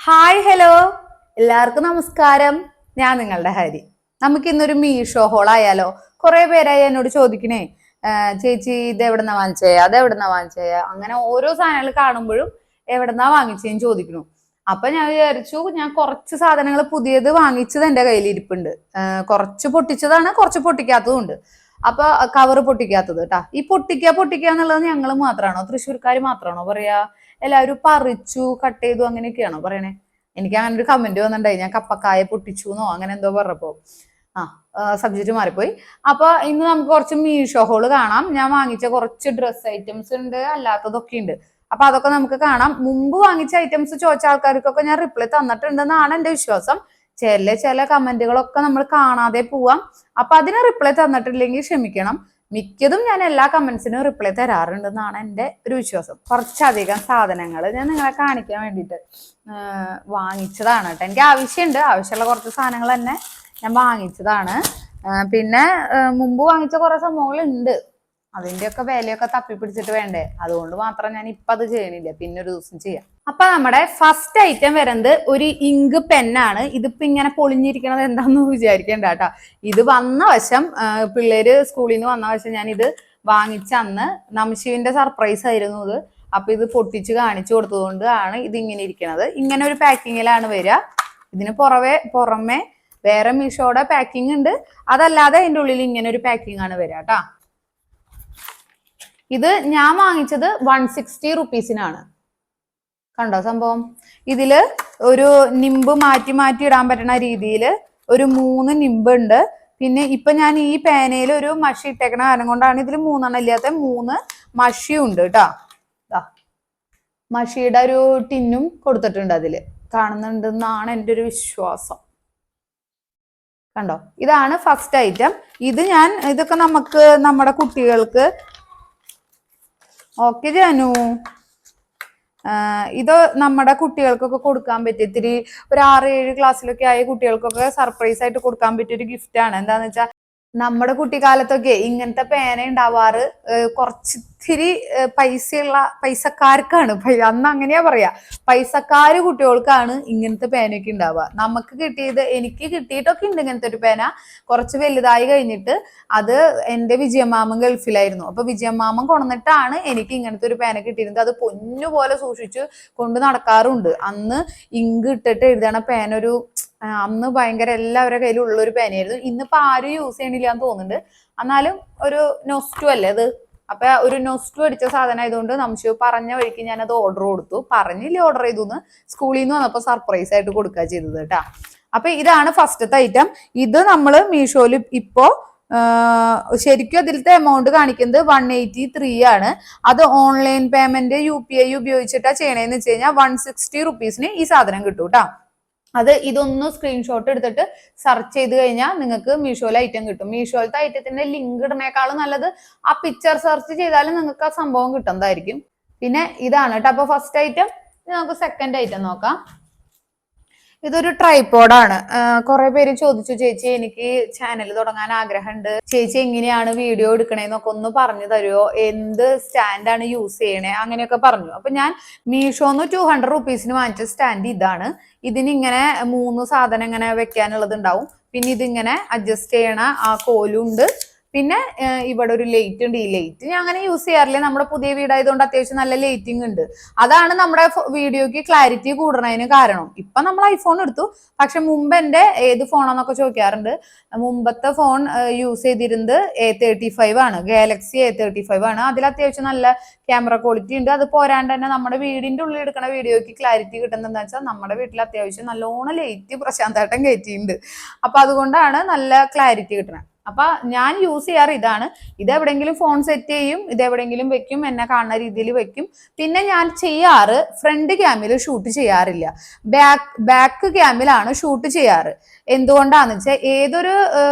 Hi hello എല്ലാവർക്കും നമസ്കാരം. ഞാൻ നിങ്ങളുടെ ഹരി. നമുക്ക് ഇന്നൊരു മീഷോ ഹോൾ ആയാലോ? കുറെ പേരായി എന്നോട് ചോദിക്കണേ, ചേച്ചി ഇത് എവിടെന്നാ വാങ്ങിച്ചേ, അത് എവിടെന്നാ വാങ്ങിച്ചേ, അങ്ങനെ ഓരോ സാധനങ്ങൾ കാണുമ്പോഴും എവിടെന്നാ വാങ്ങിച്ചേന്ന് ചോദിക്കണു. അപ്പൊ ഞാൻ വിചാരിച്ചു, ഞാൻ കുറച്ച് സാധനങ്ങൾ പുതിയത് വാങ്ങിച്ചത് എന്റെ കയ്യിൽ ഇരിപ്പുണ്ട്. കുറച്ച് പൊട്ടിച്ചതാണ്, കുറച്ച് പൊട്ടിക്കാത്തതും ഉണ്ട്. അപ്പൊ കവറ് പൊട്ടിക്കാത്തത് കേട്ടാ. ഈ പൊട്ടിക്കുക എന്നുള്ളത് ഞങ്ങൾ മാത്രമാണോ, തൃശ്ശൂർക്കാർ മാത്രമാണോ പറയാ? എല്ലാവരും പറിച്ചു കട്ട് ചെയ്തു അങ്ങനെയൊക്കെയാണോ പറയണേ? എനിക്ക് അങ്ങനെ ഒരു കമന്റ് വന്നിട്ടുണ്ടായി, ഞാൻ കപ്പക്കായ പൊട്ടിച്ചു എന്നോ അങ്ങനെ എന്തോ പറഞ്ഞപ്പോ. സബ്ജക്റ്റ് മാറിപ്പോയി. അപ്പൊ ഇന്ന് നമുക്ക് കുറച്ച് മീഷോ ഹോള് കാണാം. ഞാൻ വാങ്ങിച്ച കുറച്ച് ഡ്രസ് ഐറ്റംസ് ഉണ്ട്, അല്ലാത്തതൊക്കെ ഉണ്ട്. അപ്പൊ അതൊക്കെ നമുക്ക് കാണാം. മുമ്പ് വാങ്ങിച്ച ഐറ്റംസ് ചോദിച്ച ആൾക്കാർക്കൊക്കെ ഞാൻ റിപ്ലൈ തന്നിട്ടുണ്ടെന്നാണ് എന്റെ വിശ്വാസം. ചില കമന്റുകളൊക്കെ നമ്മൾ കാണാതെ പോവാം. അപ്പൊ അതിന് റിപ്ലൈ തന്നിട്ടില്ലെങ്കിൽ ക്ഷമിക്കണം. മിക്കതും ഞാൻ എല്ലാ കമന്റ്സിനും റിപ്ലൈ തരാറുണ്ടെന്നാണ് എൻ്റെ ഒരു വിശ്വാസം. കുറച്ചധികം സാധനങ്ങൾ ഞാൻ നിങ്ങളെ കാണിക്കാൻ വേണ്ടിയിട്ട് വാങ്ങിച്ചതാണ് കേട്ടോ. എനിക്ക് ആവശ്യമുള്ള കുറച്ച് സാധനങ്ങൾ തന്നെ ഞാൻ വാങ്ങിച്ചതാണ്. പിന്നെ മുമ്പ് വാങ്ങിച്ച കുറെ സംഭവങ്ങളുണ്ട്, അതിൻ്റെയൊക്കെ വിലയൊക്കെ തപ്പിപ്പിടിച്ചിട്ട് വേണ്ടേ, അതുകൊണ്ട് മാത്രം ഞാൻ ഇപ്പം അത് ചെയ്യണില്ല, പിന്നെ ഒരു ദിവസം ചെയ്യാം. അപ്പൊ നമ്മുടെ ഫസ്റ്റ് ഐറ്റം വരുന്നത് ഒരു ഇങ്ക് പെന്നാണ്. ഇതിപ്പോ ഇങ്ങനെ പൊളിഞ്ഞിരിക്കണത് എന്താന്ന് വിചാരിക്കേണ്ട കേട്ടോ. ഇത് വന്ന വശം പിള്ളേര് സ്കൂളിൽ നിന്ന് വന്ന വശം ഞാൻ ഇത് വാങ്ങിച്ച അന്ന് നംശിവിന്റെ സർപ്രൈസ് ആയിരുന്നു ഇത്. അപ്പൊ ഇത് പൊട്ടിച്ച് കാണിച്ചു കൊടുത്തതുകൊണ്ട് ആണ് ഇത് ഇങ്ങനെ ഇരിക്കണത്. ഇങ്ങനെ ഒരു പാക്കിങ്ങിലാണ് വരിക. ഇതിന് പുറമെ വേറെ മീഷോയുടെ പാക്കിംഗ് ഉണ്ട്, അതല്ലാതെ അതിൻ്റെ ഉള്ളിൽ ഇങ്ങനെ ഒരു പാക്കിംഗ് ആണ് വരിക കേട്ടാ. ഇത് ഞാൻ വാങ്ങിച്ചത് 160 റുപ്പീസിനാണ്. കണ്ടോ സംഭവം? ഇതില് ഒരു നിമ്പ് മാറ്റി ഇടാൻ പറ്റുന്ന രീതിയിൽ ഒരു 3 നിമ്പ് ഉണ്ട്. പിന്നെ ഇപ്പൊ ഞാൻ ഈ പേനയിൽ ഒരു മഷി ഇട്ടേക്കണ കാരണം കൊണ്ടാണ് ഇതിൽ 3 ഇല്ലാത്ത 3 മഷിയും ഉണ്ട് കേട്ടോ. മഷിയുടെ ഒരു ടിന്നും കൊടുത്തിട്ടുണ്ട്, അതില് കാണുന്നുണ്ടെന്നാണ് എൻ്റെ ഒരു വിശ്വാസം. കണ്ടോ, ഇതാണ് ഫസ്റ്റ് ഐറ്റം. ഇതൊക്കെ നമുക്ക് നമ്മുടെ കുട്ടികൾക്ക് ഓക്കെ ജാനു, ഇത് നമ്മുടെ കുട്ടികൾക്കൊക്കെ കൊടുക്കാൻ പറ്റിയ, ഇത്തിരി ഒരു 6-7 ക്ലാസ്സിലൊക്കെ ആയ കുട്ടികൾക്കൊക്കെ സർപ്രൈസ് ആയിട്ട് കൊടുക്കാൻ പറ്റിയ ഒരു ഗിഫ്റ്റ് ആണ്. എന്താന്ന് വെച്ചാൽ നമ്മുടെ കുട്ടിക്കാലത്തൊക്കെ ഇങ്ങനത്തെ പേന ഉണ്ടാവാറ് കുറച്ചിത്തിരി പൈസക്കാർക്കാണ്. അന്ന് അങ്ങനെയാ പറയാ, പൈസക്കാര് കുട്ടികൾക്കാണ് ഇങ്ങനത്തെ പേനയൊക്കെ ഉണ്ടാവുക. എനിക്ക് കിട്ടിയിട്ടൊക്കെ ഉണ്ട് ഇങ്ങനത്തെ ഒരു പേന. കുറച്ച് വലുതായി കഴിഞ്ഞിട്ട് അത് എൻ്റെ വിജയമാമൻ ഗൾഫിലായിരുന്നു. അപ്പൊ വിജയമാമൻ കൊണ്ടുവന്നിട്ടാണ് എനിക്ക് ഇങ്ങനത്തെ ഒരു പേന കിട്ടിയിരുന്നത്. അത് പൊന്നുപോലെ സൂക്ഷിച്ചു കൊണ്ട് നടക്കാറുണ്ട്. അന്ന് ഇങ്ക് ഇട്ടിട്ട് എഴുതണ പേന അന്ന് ഭയങ്കര എല്ലാവരുടെ കയ്യിലും ഉള്ളൊരു പേനയായിരുന്നു. ഇന്നിപ്പോ ആരും യൂസ് ചെയ്യണില്ല എന്ന് തോന്നുന്നുണ്ട്. എന്നാലും ഒരു നൊസ്റ്റു അല്ലേ അത്. അപ്പൊ ഒരു നൊസ്റ്റു അടിച്ച സാധനം ആയതുകൊണ്ട് നമുക്ക് പറഞ്ഞ വഴിക്ക് ഞാനത് ഓർഡർ കൊടുത്തു. പറഞ്ഞില്ലേ ഓർഡർ ചെയ്തു, സ്കൂളിൽ നിന്ന് വന്നപ്പോ സർപ്രൈസ് ആയിട്ട് കൊടുക്കുക ചെയ്തത് കേട്ടാ. അപ്പൊ ഇതാണ് ഫസ്റ്റത്തെ ഐറ്റം. ഇത് നമ്മള് മീഷോയില് ഇപ്പോ ശരിക്കും അതിലത്തെ എമൗണ്ട് കാണിക്കുന്നത് 183 ആണ്. അത് ഓൺലൈൻ പേയ്മെന്റ് UPI ഉപയോഗിച്ചിട്ടാ ചെയ്യണേന്ന് വെച്ച് കഴിഞ്ഞാൽ 160 റുപ്പീസിന് ഈ സാധനം കിട്ടും കേട്ടാ. ഇതൊന്ന് സ്ക്രീൻഷോട്ട് എടുത്തിട്ട് സെർച്ച് ചെയ്ത് കഴിഞ്ഞാൽ നിങ്ങൾക്ക് മീഷോയിലെ ഐറ്റം കിട്ടും. മീഷോയിലത്തെ ഐറ്റത്തിന്റെ ലിങ്ക് ഇടുന്നേക്കാളും നല്ലത് ആ പിക്ചർ സെർച്ച് ചെയ്താലും നിങ്ങൾക്ക് ആ സംഭവം കിട്ടുന്നതായിരിക്കും. പിന്നെ ഇതാണ് കേട്ടോ. അപ്പൊ ഫസ്റ്റ് ഐറ്റം. നമുക്ക് സെക്കൻഡ് ഐറ്റം നോക്കാം. ഇതൊരു ട്രൈപോഡാണ്. കുറെ പേര് ചോദിച്ചു, ചേച്ചി എനിക്ക് ചാനൽ തുടങ്ങാൻ ആഗ്രഹമുണ്ട്, ചേച്ചി എങ്ങനെയാണ് വീഡിയോ എടുക്കണേന്നൊക്കെ ഒന്ന് പറഞ്ഞു തരുമോ, എന്ത് സ്റ്റാൻഡാണ് യൂസ് ചെയ്യണേ, അങ്ങനെയൊക്കെ പറഞ്ഞു. അപ്പൊ ഞാൻ മീഷോന്ന് 200 റുപ്പീസിന് വാങ്ങിച്ച സ്റ്റാൻഡ് ഇതാണ്. ഇതിനിങ്ങനെ 3 സാധനം ഇങ്ങനെ വെക്കാനുള്ളത് ഉണ്ടാവും. പിന്നെ ഇതിങ്ങനെ അഡ്ജസ്റ്റ് ചെയ്യണ ആ കോലുണ്ട്. പിന്നെ ഇവിടെ ഒരു ലൈറ്റ് ഉണ്ട്. ഈ ലൈറ്റ് ഞാൻ അങ്ങനെ യൂസ് ചെയ്യാറില്ല, നമ്മുടെ പുതിയ വീടായതുകൊണ്ട് അത്യാവശ്യം നല്ല ലൈറ്റിംഗ് ഉണ്ട്. അതാണ് നമ്മുടെ വീഡിയോക്ക് ക്ലാരിറ്റി കൂടണതിന് കാരണം. ഇപ്പൊ നമ്മൾ ഐഫോൺ എടുത്തു, പക്ഷെ മുമ്പ് എൻ്റെ ഏത് ഫോണാന്നൊക്കെ ചോദിക്കാറുണ്ട്. മുമ്പത്തെ ഫോൺ യൂസ് ചെയ്തിരുന്നത് A35 ആണ്, ഗാലക്സി A35 ആണ്. അതിൽ അത്യാവശ്യം നല്ല ക്യാമറ ക്വാളിറ്റി ഉണ്ട്. അത് പോരാണ്ട് തന്നെ നമ്മുടെ വീടിന്റെ ഉള്ളിൽ എടുക്കുന്ന വീഡിയോക്ക് ക്ലാരിറ്റി കിട്ടുന്നത് എന്താ വെച്ചാൽ നമ്മുടെ വീട്ടിൽ അത്യാവശ്യം നല്ലോണം ലൈറ്റ് പ്രശാന്തമായിട്ടും കയറ്റിയിട്ടുണ്ട്. അപ്പൊ അതുകൊണ്ടാണ് നല്ല ക്ലാരിറ്റി കിട്ടുന്നത്. അപ്പൊ ഞാൻ യൂസ് ചെയ്യാറ് ഇതാണ്. ഇതെവിടെങ്കിലും ഫോൺ സെറ്റ് ചെയ്യും, ഇതെവിടെങ്കിലും വെക്കും, എന്നെ കാണുന്ന രീതിയിൽ വെക്കും. പിന്നെ ഞാൻ ചെയ്യാറ് ഫ്രണ്ട് ക്യാമിൽ ഷൂട്ട് ചെയ്യാറില്ല, ബാക്ക് ക്യാമിലാണ് ഷൂട്ട് ചെയ്യാറ്. എന്തുകൊണ്ടാന്ന് വെച്ചാൽ ഏതൊരു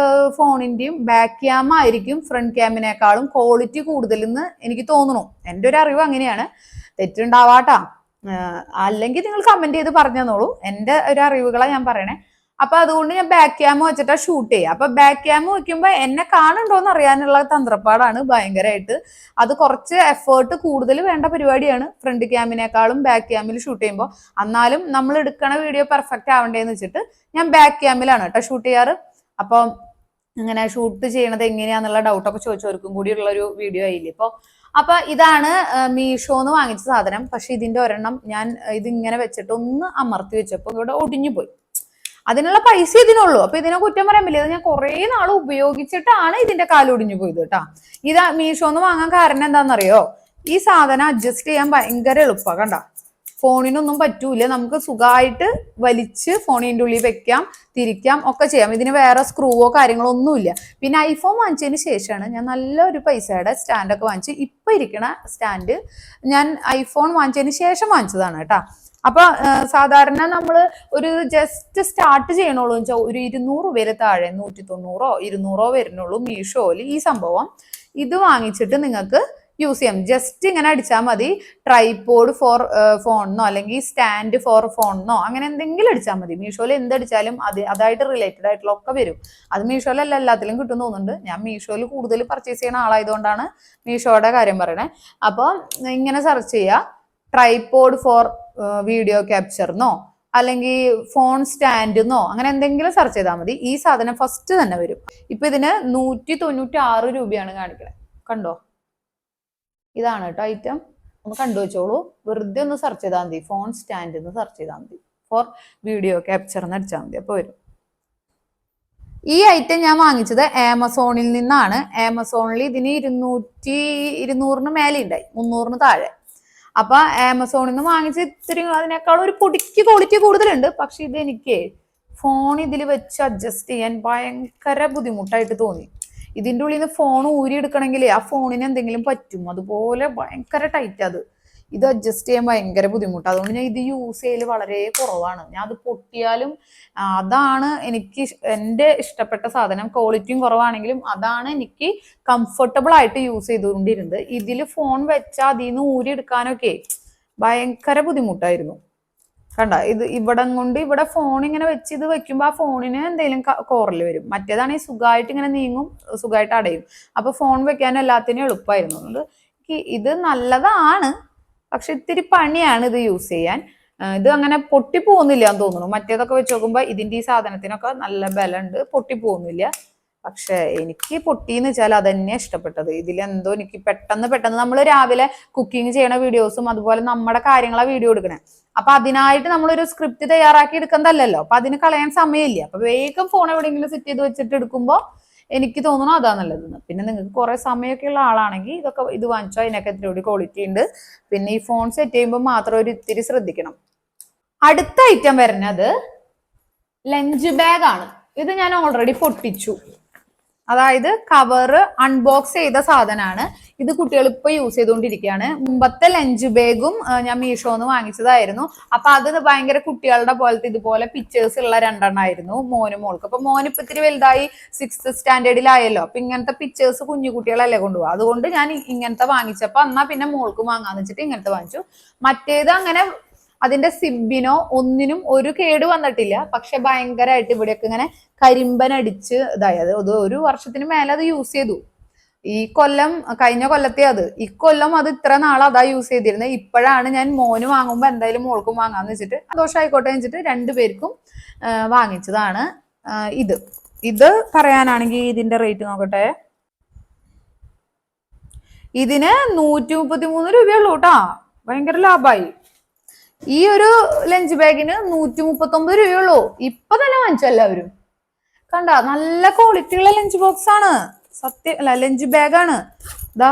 ഫോണിന്റെയും ബാക്ക് ക്യാം ആയിരിക്കും ഫ്രണ്ട് ക്യാമിനേക്കാളും ക്വാളിറ്റി കൂടുതലെന്ന് എനിക്ക് തോന്നുന്നു. എൻ്റെ ഒരു അറിവ് അങ്ങനെയാണ്, തെറ്റുണ്ടാവാട്ടാ. അല്ലെങ്കിൽ നിങ്ങൾ കമന്റ് ചെയ്ത് പറഞ്ഞു തന്നോളൂ. എൻ്റെ ഒരു അറിവുകളാണ് ഞാൻ പറയണേ. അപ്പൊ അതുകൊണ്ട് ഞാൻ ബാക്ക് ക്യാം വെച്ചിട്ടാ ഷൂട്ട് ചെയ്യുക. അപ്പൊ ബാക്ക് ക്യാം വെക്കുമ്പോ എന്നെ കാണുന്നുണ്ടോന്ന് അറിയാനുള്ള തന്ത്രപ്പാടാണ് ഭയങ്കരമായിട്ട്. അത് കുറച്ച് എഫേർട്ട് കൂടുതൽ വേണ്ട പരിപാടിയാണ് ഫ്രണ്ട് ക്യാമിനേക്കാളും ബാക്ക് ക്യാമിൽ ഷൂട്ട് ചെയ്യുമ്പോൾ. എന്നാലും നമ്മൾ എടുക്കണ വീഡിയോ പെർഫെക്റ്റ് ആവണ്ടേന്ന് വെച്ചിട്ട് ഞാൻ ബാക്ക് ക്യാമിലാണ് കേട്ടോ ഷൂട്ട് ചെയ്യാറ്. അപ്പൊ ഇങ്ങനെ ഷൂട്ട് ചെയ്യണത് എങ്ങനെയാന്നുള്ള ഡൗട്ടൊക്കെ ചോദിച്ചവർക്കും കൂടി ഉള്ള ഒരു വീഡിയോ ആയില്ലേ ഇപ്പൊ. അപ്പൊ ഇതാണ് മീഷോന്ന് വാങ്ങിച്ച സാധനം. പക്ഷെ ഇതിന്റെ ഒരെണ്ണം ഞാൻ ഇതിങ്ങനെ വെച്ചിട്ട് ഒന്ന് അമർത്തി വെച്ചപ്പോ ഇവിടെ ഒടിഞ്ഞു പോയി. അതിനുള്ള പൈസ ഇതിനുള്ളൂ. അപ്പൊ ഇതിനെ കുറ്റം പറയാൻ പറ്റില്ല. ഞാൻ കുറെ നാൾ ഉപയോഗിച്ചിട്ടാണ് ഇതിന്റെ കാലൊടിഞ്ഞു പോയത് കേട്ടാ. ഇത് മീഷോന്ന് വാങ്ങാൻ കാരണം എന്താണെന്നറിയോ? ഈ സാധനം അഡ്ജസ്റ്റ് ചെയ്യാൻ ഭയങ്കര എളുപ്പമാണ്. കണ്ട, ഫോണിനൊന്നും പറ്റൂല. നമുക്ക് സുഖമായിട്ട് വലിച്ച് ഫോണിന്റെ ഉള്ളിൽ വെക്കാം, തിരിക്കാം ഒക്കെ ചെയ്യാം. ഇതിന് വേറെ സ്ക്രൂവോ കാര്യങ്ങളോ ഒന്നുമില്ല. പിന്നെ ഐഫോൺ വാങ്ങിച്ചതിന് ശേഷമാണ് ഞാൻ നല്ലൊരു പൈസയുടെ സ്റ്റാൻഡൊക്കെ വാങ്ങിച്ച്. ഇപ്പൊ ഇരിക്കണ സ്റ്റാൻഡ് ഞാൻ ഐഫോൺ വാങ്ങിച്ചതിന് ശേഷം വാങ്ങിച്ചതാണ് കേട്ടാ. അപ്പൊ സാധാരണ നമ്മൾ ഒരു ജസ്റ്റ് സ്റ്റാർട്ട് ചെയ്യണുള്ളൂ എന്ന് വെച്ചാൽ ഒരു 200 രൂപയിൽ താഴെ 190 200 വരുന്നുള്ളൂ മീഷോയിൽ ഈ സംഭവം. ഇത് വാങ്ങിച്ചിട്ട് നിങ്ങൾക്ക് യൂസ് ചെയ്യാം. ജസ്റ്റ് ഇങ്ങനെ അടിച്ചാൽ മതി. ട്രൈപോഡ് ഫോർ ഫോണെന്നോ അല്ലെങ്കിൽ സ്റ്റാൻഡ് ഫോർ ഫോണെന്നോ അങ്ങനെ എന്തെങ്കിലും അടിച്ചാൽ മതി. മീഷോയിൽ എന്തടിച്ചാലും അതായിട്ട് റിലേറ്റഡ് ആയിട്ടുള്ള ഒക്കെ വരും. അത് മീഷോയിലല്ല എല്ലാത്തിലും കിട്ടും തോന്നുന്നുണ്ട്. ഞാൻ മീഷോയിൽ കൂടുതൽ പർച്ചേസ് ചെയ്യുന്ന ആളായതുകൊണ്ടാണ് മീഷോയുടെ കാര്യം പറയണേ. അപ്പോൾ ഇങ്ങനെ സെർച്ച് ചെയ്യുക, ട്രൈപോഡ് ഫോർ വീഡിയോ ക്യാപ്ചർന്നോ അല്ലെങ്കിൽ ഫോൺ സ്റ്റാൻഡെന്നോ അങ്ങനെ എന്തെങ്കിലും സെർച്ച് ചെയ്താൽ മതി. ഈ സാധനം ഫസ്റ്റ് തന്നെ വരും. ഇപ്പൊ ഇതിന് 196 രൂപയാണ് കാണിക്കണത്. കണ്ടോ, ഇതാണ് കേട്ടോ ഐറ്റം. ഒന്ന് കണ്ടു വെച്ചോളൂ. വെറുതെ ഒന്ന് സെർച്ച് ചെയ്താൽ മതി, ഫോൺ സ്റ്റാൻഡ് എന്ന് സെർച്ച് ചെയ്താൽ മതി, ഫോർ വീഡിയോ ക്യാപ്ചർ എന്ന് അടിച്ചാൽ മതി, അപ്പൊ വരും. ഈ ഐറ്റം ഞാൻ വാങ്ങിച്ചത് ആമസോണിൽ നിന്നാണ്. ആമസോണിൽ ഇതിന് 200 മേലെ ഉണ്ടായി, 300 താഴെ. അപ്പൊ ആമസോണിൽ നിന്ന് വാങ്ങിച്ച ഇത്തിരി അതിനേക്കാളും ഒരു പൊടിക്ക് ക്വാളിറ്റി കൂടുതലുണ്ട്. പക്ഷെ ഇത് എനിക്ക് ഫോൺ ഇതിൽ വെച്ച് അഡ്ജസ്റ്റ് ചെയ്യാൻ ഭയങ്കര ബുദ്ധിമുട്ടായിട്ട് തോന്നി. ഇതിൻ്റെ ഉള്ളിൽ നിന്ന് ഫോൺ ഊരി എടുക്കണമെങ്കിൽ ആ ഫോണിന് എന്തെങ്കിലും പറ്റും, അതുപോലെ ഭയങ്കര ടൈറ്റ്. ഇത് അഡ്ജസ്റ്റ് ചെയ്യാൻ ഭയങ്കര ബുദ്ധിമുട്ട്. അതുകൊണ്ട് ഞാൻ ഇത് യൂസ് ചെയ്യൽ വളരെ കുറവാണ്. ഞാൻ അത് പൊട്ടിയാലും അതാണ് എനിക്ക് എൻ്റെ ഇഷ്ടപ്പെട്ട സാധനം. ക്വാളിറ്റിയും കുറവാണെങ്കിലും അതാണ് എനിക്ക് കംഫർട്ടബിൾ ആയിട്ട് യൂസ് ചെയ്തുകൊണ്ടിരുന്നത്. ഇതിൽ ഫോൺ വെച്ചാൽ അതിൽ നിന്ന് ഊരി എടുക്കാനൊക്കെ ഭയങ്കര ബുദ്ധിമുട്ടായിരുന്നു. കണ്ട, ഇത് ഇവിടെ ഫോൺ ഇങ്ങനെ വെച്ച് ഇത് വെക്കുമ്പോൾ ആ ഫോണിന് എന്തെങ്കിലും കോറൽ വരും. മറ്റേതാണെങ്കിൽ സുഖമായിട്ട് ഇങ്ങനെ നീങ്ങും, സുഖമായിട്ട് അടയും. അപ്പൊ ഫോൺ വെക്കാൻ എല്ലാത്തിനും എളുപ്പമായിരുന്നു. അതുകൊണ്ട് ഇത് നല്ലതാണ്, പക്ഷെ ഇത്തിരി പണിയാണ് ഇത് യൂസ് ചെയ്യാൻ. ഇത് അങ്ങനെ പൊട്ടിപ്പോകുന്നില്ല എന്ന് തോന്നുന്നു. മറ്റേതൊക്കെ വെച്ച് നോക്കുമ്പോൾ ഇതിന്റെ ഈ സാധനത്തിനൊക്കെ നല്ല ബലമുണ്ട്, പൊട്ടിപ്പോകുന്നില്ല. പക്ഷെ എനിക്ക് പൊട്ടിന്ന് വെച്ചാൽ അതന്നെ ഇഷ്ടപ്പെട്ടത്. ഇതിലെന്തോ എനിക്ക് പെട്ടെന്ന് നമ്മൾ രാവിലെ കുക്കിംഗ് ചെയ്യണ വീഡിയോസും അതുപോലെ നമ്മുടെ കാര്യങ്ങളാ വീഡിയോ എടുക്കണേ. അപ്പൊ അതിനായിട്ട് നമ്മളൊരു സ്ക്രിപ്റ്റ് തയ്യാറാക്കി എടുക്കുന്നതല്ലല്ലോ. അപ്പൊ അതിന് കളയാൻ സമയമില്ല. അപ്പൊ വേഗം ഫോൺ എവിടെയെങ്കിലും സെറ്റ് ചെയ്ത് വെച്ചിട്ട് എടുക്കുമ്പോൾ എനിക്ക് തോന്നുന്നു അതാ നല്ലതെന്ന്. പിന്നെ നിങ്ങൾക്ക് കുറെ സമയമൊക്കെ ഉള്ള ആളാണെങ്കിൽ ഇത് വാങ്ങിച്ചോ, അതിനൊക്കെ ഇത്തിരി ക്വാളിറ്റി ഉണ്ട്. പിന്നെ ഈ ഫോൺ സെറ്റ് ചെയ്യുമ്പോൾ മാത്രം ഒരു ഇത്തിരി ശ്രദ്ധിക്കണം. അടുത്ത ഐറ്റം വരുന്നത് ലഞ്ച് ബാഗ് ആണ്. ഇത് ഞാൻ ഓൾറെഡി പൊട്ടിച്ചു. അതായത് കവറ് അൺബോക്സ് ചെയ്ത സാധനമാണ് ഇത്. കുട്ടികൾ ഇപ്പൊ യൂസ് ചെയ്തുകൊണ്ടിരിക്കുകയാണ്. മുമ്പത്തെ ലഞ്ച് ബാഗും ഞാൻ മീഷോന്ന് വാങ്ങിച്ചതായിരുന്നു. അപ്പൊ അത് ഭയങ്കര കുട്ടികളുടെ പോലത്തെ ഇതുപോലെ പിക്ചേഴ്സ് ഉള്ള 2 ആയിരുന്നു മോനും മോൾക്ക്. അപ്പൊ മോനിപ്പോ ഇത്തിരി വലുതായി 6th സ്റ്റാൻഡേർഡിലായല്ലോ. അപ്പൊ ഇങ്ങനത്തെ പിക്ചേഴ്സ് കുഞ്ഞു കുട്ടികളല്ലേ കൊണ്ടുപോകുക. അതുകൊണ്ട് ഞാൻ ഇങ്ങനത്തെ വാങ്ങിച്ചപ്പോ എന്നാ പിന്നെ മോൾക്കും വാങ്ങാന്ന് വെച്ചിട്ട് ഇങ്ങനത്തെ വാങ്ങിച്ചു. മറ്റേത് അങ്ങനെ അതിന്റെ സിബിനോ ഒന്നിനും ഒരു കേട് വന്നിട്ടില്ല. പക്ഷെ ഭയങ്കരമായിട്ട് ഇവിടെയൊക്കെ ഇങ്ങനെ കരിമ്പൻ അടിച്ച് ഇതായത്. അത് 1 വർഷത്തിന് മേലെ അത് യൂസ് ചെയ്തു. ഈ കൊല്ലം, കഴിഞ്ഞ കൊല്ലത്തെ അത്, ഇക്കൊല്ലം അത് ഇത്ര നാൾ അതാ യൂസ് ചെയ്തിരുന്നത്. ഇപ്പോഴാണ് ഞാൻ മോന് വാങ്ങുമ്പോൾ എന്തായാലും മോൾക്കും വാങ്ങാന്ന് വെച്ചിട്ട് സന്തോഷമായിക്കോട്ടെ വെച്ചിട്ട് 2 പേർക്കും വാങ്ങിച്ചതാണ് ഇത് പറയാനാണെങ്കിൽ ഇതിന്റെ റേറ്റ് നോക്കട്ടെ. ഇതിന് 133 രൂപയുള്ളൂ കേട്ടാ. ഭയങ്കര ലാഭമായി. ഈ ഒരു ലഞ്ച് ബാഗിന് 139 രൂപയുള്ളൂ. ഇപ്പൊ തന്നെ വാങ്ങിച്ചു എല്ലാവരും. കണ്ട, നല്ല ക്വാളിറ്റി ഉള്ള ലഞ്ച് ബോക്സ് ആണ്. സത്യം അല്ല, ലഞ്ച് ബാഗാണ്. ഇതാ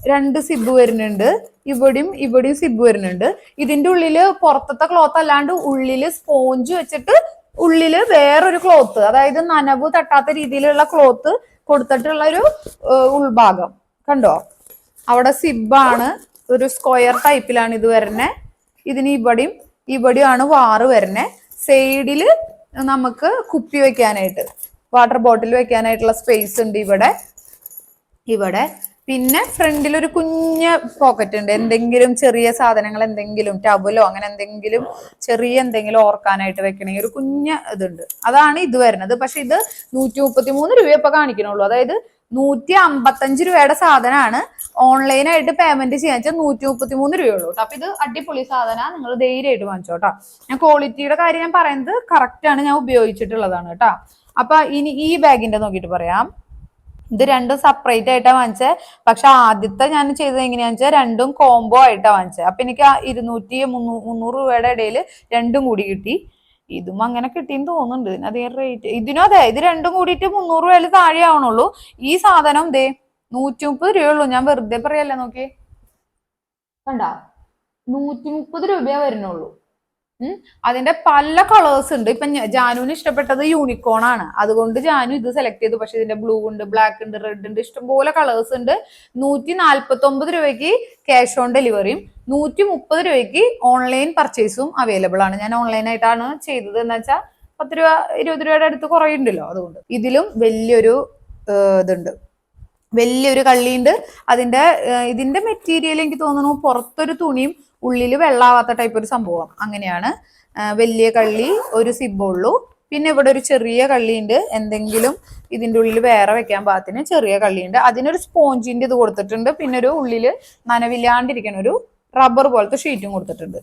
2 സിബ് വരുന്നുണ്ട്. ഇവിടെയും സിബ് വരുന്നുണ്ട്. ഇതിന്റെ ഉള്ളില് പുറത്തത്തെ ക്ലോത്ത് അല്ലാണ്ട് ഉള്ളില് സ്പോഞ്ച് വെച്ചിട്ട് ഉള്ളില് വേറൊരു ക്ലോത്ത്, അതായത് നനവ് തട്ടാത്ത രീതിയിലുള്ള ക്ലോത്ത് കൊടുത്തിട്ടുള്ള ഒരു ഉൾഭാഗം. കണ്ടോ, അവിടെ സിബാണ്. ഒരു സ്ക്വയർ ടൈപ്പിലാണ് ഇത് വരുന്നത്. ഇതിന് ഇവിടെയാണ് വാറ് വരുന്നത്. സൈഡില് നമുക്ക് കുപ്പി വെക്കാനായിട്ട്, വാട്ടർ ബോട്ടിൽ വെക്കാനായിട്ടുള്ള സ്പേസ് ഉണ്ട് ഇവിടെ. പിന്നെ ഫ്രണ്ടിൽ ഒരു കുഞ്ഞ പോക്കറ്റ് ഉണ്ട്, എന്തെങ്കിലും ചെറിയ സാധനങ്ങൾ, എന്തെങ്കിലും ടബലോ അങ്ങനെ എന്തെങ്കിലും ചെറിയ എന്തെങ്കിലും ഓർക്കാനായിട്ട് വെക്കണമെങ്കിൽ ഒരു കുഞ്ഞ ഇതുണ്ട്. അതാണ് ഇത് വരുന്നത്. പക്ഷെ ഇത് 133 രൂപ ഇപ്പൊ കാണിക്കണുള്ളൂ. അതായത് 155 രൂപയുടെ സാധനമാണ്. ഓൺലൈനായിട്ട് പേയ്മെന്റ് ചെയ്യാൻ വെച്ചാൽ 133 രൂപയുള്ളൂ. അപ്പൊ ഇത് അടിപൊളി സാധനമാണ്, നിങ്ങൾ ധൈര്യമായിട്ട് വാങ്ങിച്ചോട്ടോ. ഞാൻ ക്വാളിറ്റിയുടെ കാര്യം ഞാൻ പറയുന്നത് കറക്റ്റ് ആണ്, ഞാൻ ഉപയോഗിച്ചിട്ടുള്ളതാണ് കേട്ടോ. അപ്പൊ ഇനി ഈ ബാഗിന്റെ നോക്കിയിട്ട് പറയാം. ഇത് രണ്ടും സെപ്പറേറ്റ് ആയിട്ടാണ് വാങ്ങിച്ചത്. പക്ഷെ ആദ്യത്തെ ഞാൻ ചെയ്തത് എങ്ങനെയാന്ന് വെച്ചാൽ രണ്ടും കോംബോ ആയിട്ടാണ് വാങ്ങിച്ചത്. അപ്പൊ എനിക്ക് 200-300 രൂപയുടെ ഇടയിൽ രണ്ടും കൂടി കിട്ടി. ഇതും അങ്ങനെ കിട്ടിയെന്ന് തോന്നുന്നുണ്ട്. അധികം റേറ്റ് ഇതിനും അതെ, ഇത് രണ്ടും കൂടിയിട്ട് 300 രൂപയിൽ താഴെ ആവണുള്ളൂ. ഈ സാധനം ദേ 130 രൂപയുള്ളൂ. ഞാൻ വെറുതെ പറയല്ലേ, നോക്കി കണ്ട 130 രൂപയേ വരുന്നുള്ളൂ. അതിന്റെ പല കളേഴ്സ് ഉണ്ട്. ഇപ്പൊ ജാനുവിന് ഇഷ്ടപ്പെട്ടത് യൂണിക്കോൺ ആണ്, അതുകൊണ്ട് ജാനു ഇത് സെലക്ട് ചെയ്തു. പക്ഷെ ഇതിന്റെ ബ്ലൂ ഉണ്ട്, ബ്ലാക്ക് ഉണ്ട്, റെഡ് ഉണ്ട്, ഇഷ്ടംപോലെ കളേഴ്സ് ഉണ്ട്. 149 രൂപയ്ക്ക് ക്യാഷ് ഓൺ ഡെലിവറിയും 130 രൂപയ്ക്ക് ഓൺലൈൻ പർച്ചേസും അവൈലബിൾ ആണ്. ഞാൻ ഓൺലൈൻ ആയിട്ടാണ് ചെയ്തത്. എന്ന് വെച്ചാൽ 10 രൂപ 20 രൂപയുടെ അടുത്ത് കുറയുണ്ടല്ലോ, അതുകൊണ്ട്. ഇതിലും വലിയൊരു ഇതുണ്ട്, വലിയൊരു കള്ളിയുണ്ട്. ഇതിന്റെ മെറ്റീരിയൽ എനിക്ക് തോന്നുന്നു പുറത്തൊരു തുണിയും ഉള്ളിൽ വെള്ളാവാത്ത ടൈപ്പ് ഒരു സംഭവം, അങ്ങനെയാണ്. വലിയ കള്ളി, ഒരു സിബുള്ളൂ. പിന്നെ ഇവിടെ ഒരു ചെറിയ കള്ളിയുണ്ട്, എന്തെങ്കിലും ഇതിന്റെ ഉള്ളിൽ വേറെ വെക്കാൻ പാകത്തിന് ചെറിയ കള്ളിയുണ്ട്. അതിനൊരു സ്പോഞ്ചിന്റെ ഇത് കൊടുത്തിട്ടുണ്ട്. പിന്നെ ഒരു ഉള്ളിൽ നനവില്ലാണ്ടിരിക്കുന്ന ഒരു റബ്ബർ പോലത്തെ ഷീറ്റും കൊടുത്തിട്ടുണ്ട്.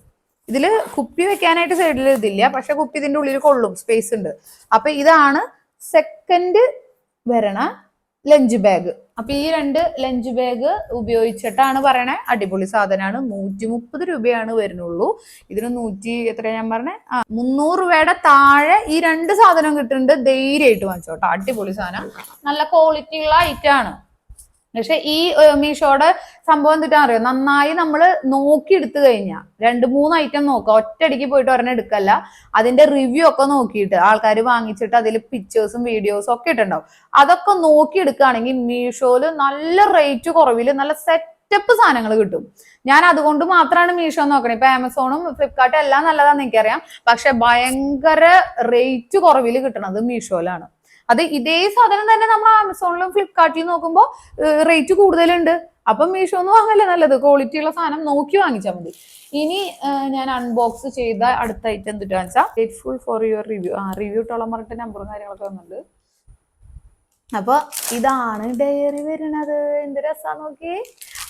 ഇതില് കുപ്പി വെക്കാനായിട്ട് സൈഡിൽ ഇതില്ല, പക്ഷെ കുപ്പി ഇതിന്റെ ഉള്ളിൽ കൊള്ളും, സ്പേസ് ഉണ്ട്. അപ്പൊ ഇതാണ് സെക്കൻഡ് വരണ ലഞ്ച് ബാഗ്. അപ്പൊ ഈ രണ്ട് ലഞ്ച് ബാഗ് ഉപയോഗിച്ചിട്ടാണ് പറയണേ, അടിപൊളി സാധനമാണ്. 130 രൂപയാണ് വരുന്നുള്ളൂ. ഇതിന് എത്രയാ ഞാൻ പറഞ്ഞേ, 300 രൂപയുടെ താഴെ ഈ രണ്ട് സാധനം കിട്ടുന്നുണ്ട്. ധൈര്യമായിട്ട് വാങ്ങിച്ചോട്ടോ, അടിപൊളി സാധനം, നല്ല ക്വാളിറ്റി ഉള്ള ഐറ്റം ആണ്. പക്ഷെ ഈ മീഷോയുടെ സംഭവം എന്തിട്ടാ അറിയോ, നന്നായി നമ്മൾ നോക്കി എടുത്തു കഴിഞ്ഞാൽ 2-3 ഐറ്റം നോക്കുക, ഒറ്റയടിക്ക് പോയിട്ട് ഒരെണ്ണം എടുക്കല്ല. അതിന്റെ റിവ്യൂ ഒക്കെ നോക്കിയിട്ട് ആൾക്കാർ വാങ്ങിച്ചിട്ട് അതിൽ പിക്ചേഴ്സും വീഡിയോസും ഒക്കെ ഇട്ടുണ്ടാവും. അതൊക്കെ നോക്കി എടുക്കുകയാണെങ്കിൽ മീഷോയില് നല്ല റേറ്റ് കുറവില് നല്ല സെറ്റപ്പ് സാധനങ്ങൾ കിട്ടും. ഞാൻ അതുകൊണ്ട് മാത്രമാണ് മീഷോ നോക്കണേ. ഇപ്പൊ ആമസോണും ഫ്ലിപ്കാർട്ടും എല്ലാം നല്ലതാന്ന് എനിക്കറിയാം, പക്ഷെ ഭയങ്കര റേറ്റ് കുറവില് കിട്ടണത് മീഷോയിലാണ്. അത് ഇതേ സാധനം തന്നെ നമ്മൾ ആമസോണിലും ഫ്ലിപ്കാർട്ടിലും നോക്കുമ്പോൾ റേറ്റ് കൂടുതലുണ്ട്. അപ്പൊ മീഷോന്ന് വാങ്ങല്ലേ നല്ലത്, ക്വാളിറ്റി ഉള്ള സാധനം നോക്കി വാങ്ങിച്ചാൽ മതി. ഇനി ഞാൻ അൺബോക്സ് ചെയ്ത അടുത്ത ഐറ്റം എന്തിട്ടാന്ന് വെച്ചാൽ grateful for your review. Review ഇട്ടോളം പറഞ്ഞിട്ട് നമ്പറും കാര്യങ്ങളൊക്കെ വന്നിട്ടുണ്ട്. അപ്പൊ ഇതാണ് ഡയറി വരുന്നത്. എന്ത് രസാ നോക്കി,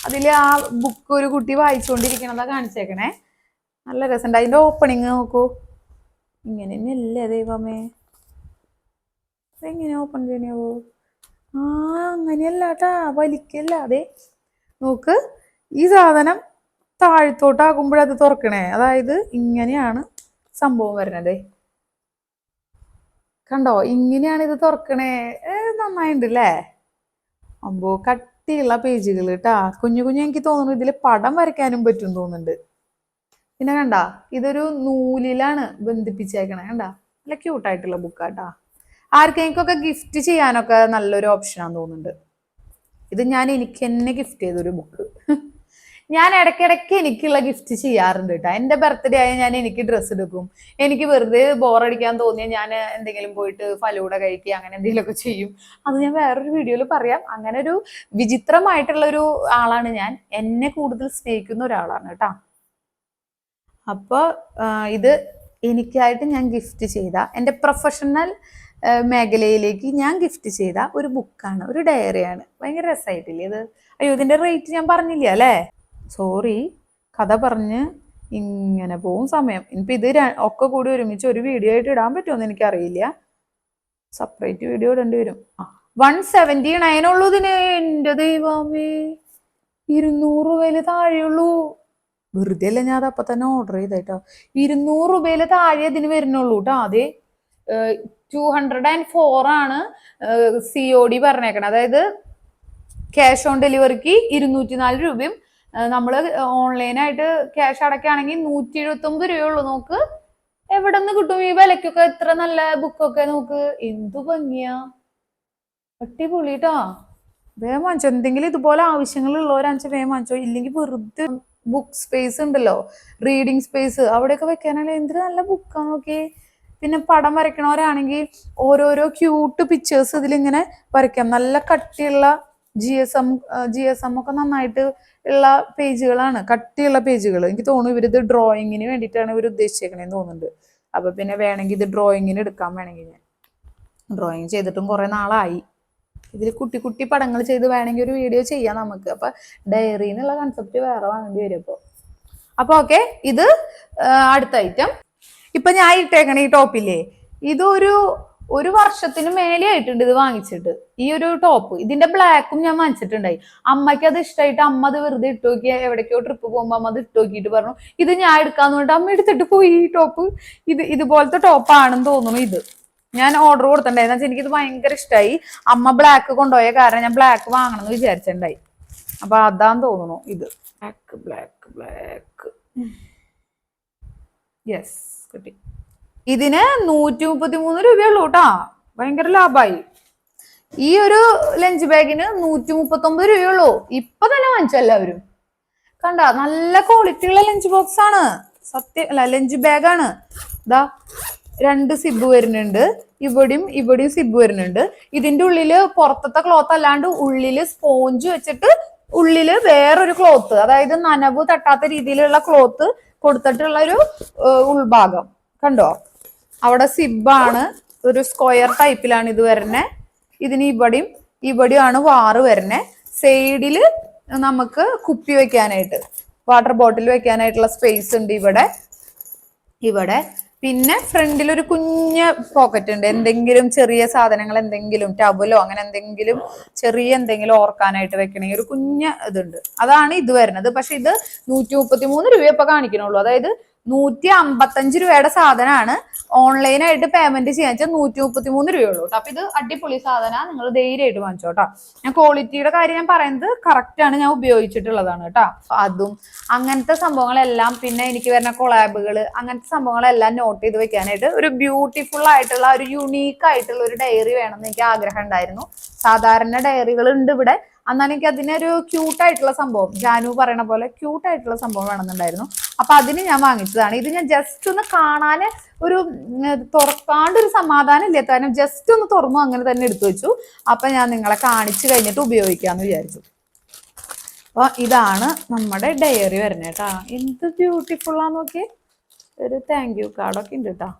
അതില് ആ ബുക്ക് ഒരു കുട്ടി വായിച്ചുകൊണ്ടിരിക്കണതാ കാണിച്ചേക്കണേ, നല്ല രസമുണ്ട്. അതിന്റെ ഓപ്പണിങ് നോക്കൂ, ഇങ്ങനെ തന്നെയല്ലേ ദൈവമേ, എങ്ങനെ ഓപ്പൺ ചെയ്യണോ? അങ്ങനെയല്ല കേട്ടാ, വലിക്കല്ല. അതെ നോക്ക്, ഈ സാധനം താഴ്ത്തോട്ടാകുമ്പോഴത് തുറക്കണേ, അതായത് ഇങ്ങനെയാണ് സംഭവം വരണത്. കണ്ടോ, ഇങ്ങനെയാണ് ഇത് തുറക്കണേ. നന്നായിണ്ട് അല്ലേ? അമ്പോ കട്ടിയുള്ള പേജുകൾ കേട്ടാ, കുഞ്ഞു കുഞ്ഞു. എനിക്ക് തോന്നുന്നു ഇതിൽ പടം വരയ്ക്കാനും പറ്റും തോന്നുന്നുണ്ട്. പിന്നെ കണ്ട, ഇതൊരു നൂലിലാണ് ബന്ധിപ്പിച്ചേക്കണേ. കണ്ട, നല്ല ക്യൂട്ടായിട്ടുള്ള ബുക്കാട്ടാ. ആർക്കെങ്കിലൊക്കെ ഗിഫ്റ്റ് ചെയ്യാനൊക്കെ നല്ലൊരു ഓപ്ഷനാന്ന് തോന്നുന്നുണ്ട്. ഇത് ഞാൻ എനിക്ക് തന്നെ ഗിഫ്റ്റ് ചെയ്തൊരു ബുക്ക്. ഞാൻ ഇടയ്ക്കിടയ്ക്ക് എനിക്കുള്ള ഗിഫ്റ്റ് ചെയ്യാറുണ്ട് കേട്ടോ. എൻ്റെ ബർത്ത്ഡേ ആയ ഞാൻ എനിക്ക് ഡ്രസ്സ് എടുക്കും. എനിക്ക് വെറുതെ ബോറടിക്കാൻ തോന്നിയാൽ ഞാൻ എന്തെങ്കിലും പോയിട്ട് ഫലൂഡ കഴിക്കുക, അങ്ങനെ എന്തെങ്കിലുമൊക്കെ ചെയ്യും. അത് ഞാൻ വേറൊരു വീഡിയോയിൽ പറയാം. അങ്ങനെ ഒരു വിചിത്രമായിട്ടുള്ള ഒരു ആളാണ് ഞാൻ. എന്നെ കൂടുതൽ സ്നേഹിക്കുന്ന ഒരാളാണ് കേട്ടോ. അപ്പോൾ ഇത് എനിക്കായിട്ട് ഞാൻ ഗിഫ്റ്റ് ചെയ്ത, എൻ്റെ പ്രൊഫഷണൽ മേഖലയിലേക്ക് ഞാൻ ഗിഫ്റ്റ് ചെയ്ത ഒരു ബുക്കാണ്, ഒരു ഡയറിയാണ്. ഭയങ്കര രസമായിട്ടില്ലേ ഇത്? അയ്യോ, ഇതിന്റെ റേറ്റ് ഞാൻ പറഞ്ഞില്ല അല്ലേ, സോറി. കഥ പറഞ്ഞ് ഇങ്ങനെ പോവും സമയം. ഇനിയിപ്പോൾ ഇത് ഒക്കെ കൂടി ഒരുമിച്ച് ഒരു വീഡിയോ ആയിട്ട് ഇടാൻ പറ്റുമെന്ന് എനിക്കറിയില്ല. സെപ്പറേറ്റ് വീഡിയോ ഇടേണ്ടി വരും. 179 ഉള്ളൂ ഇതിന്. എൻ്റെ ദൈവമേ, 200 രൂപയിൽ താഴെയുള്ളൂ. വെറുതെ അല്ല ഞാൻ അത് അപ്പം തന്നെ ഓർഡർ ചെയ്തേട്ടോ. 200 രൂപയിൽ താഴെ ഇതിന് വരുന്നുള്ളൂ കേട്ടോ. അതെ, 204 ആണ് COD പറഞ്ഞേക്കണം. അതായത് ക്യാഷ് ഓൺ ഡെലിവറിക്ക് 204 രൂപയും നമ്മൾ ഓൺലൈനായിട്ട് ക്യാഷ് അടയ്ക്കുകയാണെങ്കിൽ 179 രൂപയുള്ളൂ. നോക്ക്, എവിടെ നിന്ന് കിട്ടും ഈ വിലക്കൊക്കെ ഇത്ര നല്ല ബുക്കൊക്കെ? നോക്ക്, എന്തു ഭംഗിയാ, അടിപൊളിട്ടാ. വേഗം വാങ്ങിച്ചോ. എന്തെങ്കിലും ഇതുപോലെ ആവശ്യങ്ങളുള്ളവരാണെന്ന് വേഗം വാങ്ങിച്ചോ. ഇല്ലെങ്കിൽ വെറുതെ ബുക്ക് സ്പേസ് ഉണ്ടല്ലോ, റീഡിങ് സ്പേസ്, അവിടെയൊക്കെ വെക്കാനാണ്. എന്തൊരു നല്ല ബുക്കാ നോക്കി. പിന്നെ പടം വരയ്ക്കണവരാണെങ്കിൽ ഓരോരോ ക്യൂട്ട് പിക്ചേഴ്സ് ഇതിലിങ്ങനെ വരയ്ക്കാം. നല്ല കട്ടിയുള്ള GSM ഒക്കെ നന്നായിട്ട് ഉള്ള പേജുകളാണ്, കട്ടിയുള്ള പേജുകൾ. എനിക്ക് തോന്നുന്നു ഇവരിത് ഡ്രോയിങ്ങിന് വേണ്ടിയിട്ടാണ് ഇവർ ഉദ്ദേശിച്ചേക്കണേന്ന് തോന്നുന്നുണ്ട്. അപ്പൊ പിന്നെ വേണമെങ്കിൽ ഇത് ഡ്രോയിങ്ങിന് എടുക്കാൻ വേണമെങ്കിൽ ഞാൻ ഡ്രോയിങ് ചെയ്തിട്ടും കുറെ നാളായി. ഇതിൽ കുട്ടി കുട്ടി പടങ്ങൾ ചെയ്ത് വേണമെങ്കിൽ ഒരു വീഡിയോ ചെയ്യാം നമുക്ക്. അപ്പൊ ഡയറി എന്നുള്ള കൺസെപ്റ്റ് വേറെ വാങ്ങേണ്ടി വരും. അപ്പൊ ഓക്കെ, ഇത് അടുത്ത ഐറ്റം. ഇപ്പൊ ഞാൻ ഇട്ടേക്കണ ഈ ടോപ്പില്ലേ, ഒരു വർഷത്തിന് മേലെ ആയിട്ടുണ്ട് ഇത് വാങ്ങിച്ചിട്ട്. ഈ ഒരു ടോപ്പ്, ഇതിന്റെ ബ്ലാക്കും ഞാൻ വാങ്ങിച്ചിട്ടുണ്ടായി. അമ്മയ്ക്ക് അത് ഇഷ്ടമായിട്ട് അമ്മ അത് വെറുതെ ഇട്ട് നോക്കി, എവിടേക്കോ ട്രിപ്പ് പോകുമ്പോ അമ്മ അത് ഇട്ട് നോക്കിയിട്ട് പറഞ്ഞു ഇത് ഞാൻ എടുക്കാന്ന് പറഞ്ഞിട്ട് അമ്മ എടുത്തിട്ട് പോയി. ഈ ടോപ്പ് ഇതുപോലത്തെ ടോപ്പാണെന്ന് തോന്നുന്നു. ഇത് ഞാൻ ഓർഡർ കൊടുത്തിട്ടുണ്ടായിരുന്നു. വെച്ചാൽ എനിക്കിത് ഭയങ്കര ഇഷ്ടമായി. അമ്മ ബ്ലാക്ക് കൊണ്ടുപോയ കാരണം ഞാൻ ബ്ലാക്ക് വാങ്ങണം എന്ന് വിചാരിച്ചിട്ടുണ്ടായി. അപ്പൊ അതാന്ന് തോന്നുന്നു ഇത്. ബ്ലാക്ക് യെസ്, കിട്ടി. ഇതിന് 133 രൂപയുള്ളൂ കേട്ടാ, ഭയങ്കര ലാഭമായി. ഈ ഒരു ലഞ്ച് ബാഗിന് 139 രൂപയുള്ളൂ. ഇപ്പൊ തന്നെ വാങ്ങിച്ചു എല്ലാവരും. കണ്ട, നല്ല ക്വാളിറ്റിയുള്ള ലഞ്ച് ബോക്സ് ആണ്, സത്യം. ലഞ്ച് ബാഗാണ്. ഇതാ 2 സിബ് വരുന്നുണ്ട്. ഇവിടെയും സിബ് വരുന്നുണ്ട്. ഇതിന്റെ ഉള്ളില് പുറത്തത്തെ ക്ലോത്ത് അല്ലാണ്ട് ഉള്ളില് സ്പോഞ്ച് വെച്ചിട്ട് ഉള്ളില് വേറൊരു ക്ലോത്ത്, അതായത് നനവ് തട്ടാത്ത രീതിയിലുള്ള ക്ലോത്ത് കൊടുത്തിട്ടുള്ള ഒരു ഉൾഭാഗം കണ്ടോ. അവിടെ സിബാണ്, ഒരു സ്ക്വയർ ടൈപ്പിലാണ് ഇത് വരുന്നേ. ഇതിന് ഇവിടെയും ആണ് വാറ് വരുന്നേ. സൈഡില് നമുക്ക് കുപ്പി വെക്കാനായിട്ട്, വാട്ടർ ബോട്ടിൽ വെക്കാനായിട്ടുള്ള സ്പേസ് ഉണ്ട് ഇവിടെ. പിന്നെ ഫ്രണ്ടിൽ ഒരു കുഞ്ഞ പോക്കറ്റ് ഉണ്ട്. എന്തെങ്കിലും ചെറിയ സാധനങ്ങൾ, എന്തെങ്കിലും ടവലോ അങ്ങനെ എന്തെങ്കിലും ഓർക്കാനായിട്ട് വെക്കണമെങ്കിൽ ഒരു കുഞ്ഞ ഇതുണ്ട്. അതാണ് ഇത് വരുന്നത്. പക്ഷെ ഇത് 133 രൂപ ഇപ്പൊ കാണിക്കണുള്ളൂ. അതായത് 155 രൂപയുടെ സാധനമാണ്. ഓൺലൈനായിട്ട് പേയ്മെന്റ് ചെയ്യാൻ വെച്ചാൽ 133 രൂപയുള്ളൂ. അപ്പൊ ഇത് അടിപൊളി സാധനമാണ്, നിങ്ങൾ ധൈര്യമായിട്ട് വാങ്ങിച്ചോട്ടാ. ഞാൻ ക്വാളിറ്റിയുടെ കാര്യം ഞാൻ പറയുന്നത് കറക്റ്റ് ആണ്, ഞാൻ ഉപയോഗിച്ചിട്ടുള്ളതാണ് കേട്ടോ. അതും അങ്ങനത്തെ സംഭവങ്ങളെല്ലാം, പിന്നെ എനിക്ക് വരുന്ന കൊളാബുകൾ, അങ്ങനത്തെ സംഭവങ്ങളെല്ലാം നോട്ട് ചെയ്ത് വെക്കാനായിട്ട് ഒരു ബ്യൂട്ടിഫുൾ ആയിട്ടുള്ള, ഒരു യുണീക്ക് ആയിട്ടുള്ള ഒരു ഡയറി വേണമെന്ന് എനിക്ക് ആഗ്രഹം ഉണ്ടായിരുന്നു. സാധാരണ ഡയറികൾ ഉണ്ട് ഇവിടെ, എന്നാൽ എനിക്ക് അതിനൊരു ക്യൂട്ടായിട്ടുള്ള സംഭവം, ജാനു പറയണ പോലെ ക്യൂട്ടായിട്ടുള്ള സംഭവം വേണമെന്നുണ്ടായിരുന്നു. അപ്പൊ അതിന് ഞാൻ വാങ്ങിച്ചതാണ്. ഇത് ഞാൻ ജസ്റ്റ് ഒന്ന് കാണാൻ, ഒരു തുറക്കാണ്ട് ഒരു സമാധാനം ഇല്ല, കാരണം ജസ്റ്റ് ഒന്ന് തുറന്നു അങ്ങനെ തന്നെ എടുത്തു വെച്ചു. അപ്പൊ ഞാൻ നിങ്ങളെ കാണിച്ചു കഴിഞ്ഞിട്ട് ഉപയോഗിക്കാന്ന് വിചാരിച്ചു. അപ്പൊ ഇതാണ് നമ്മുടെ ഡയറി വരുന്നത് കേട്ടാ. എന്ത് ബ്യൂട്ടിഫുൾ ആന്ന് നോക്കിയേ. ഒരു താങ്ക് യു കാർഡൊക്കെ ഉണ്ട് കേട്ടാ.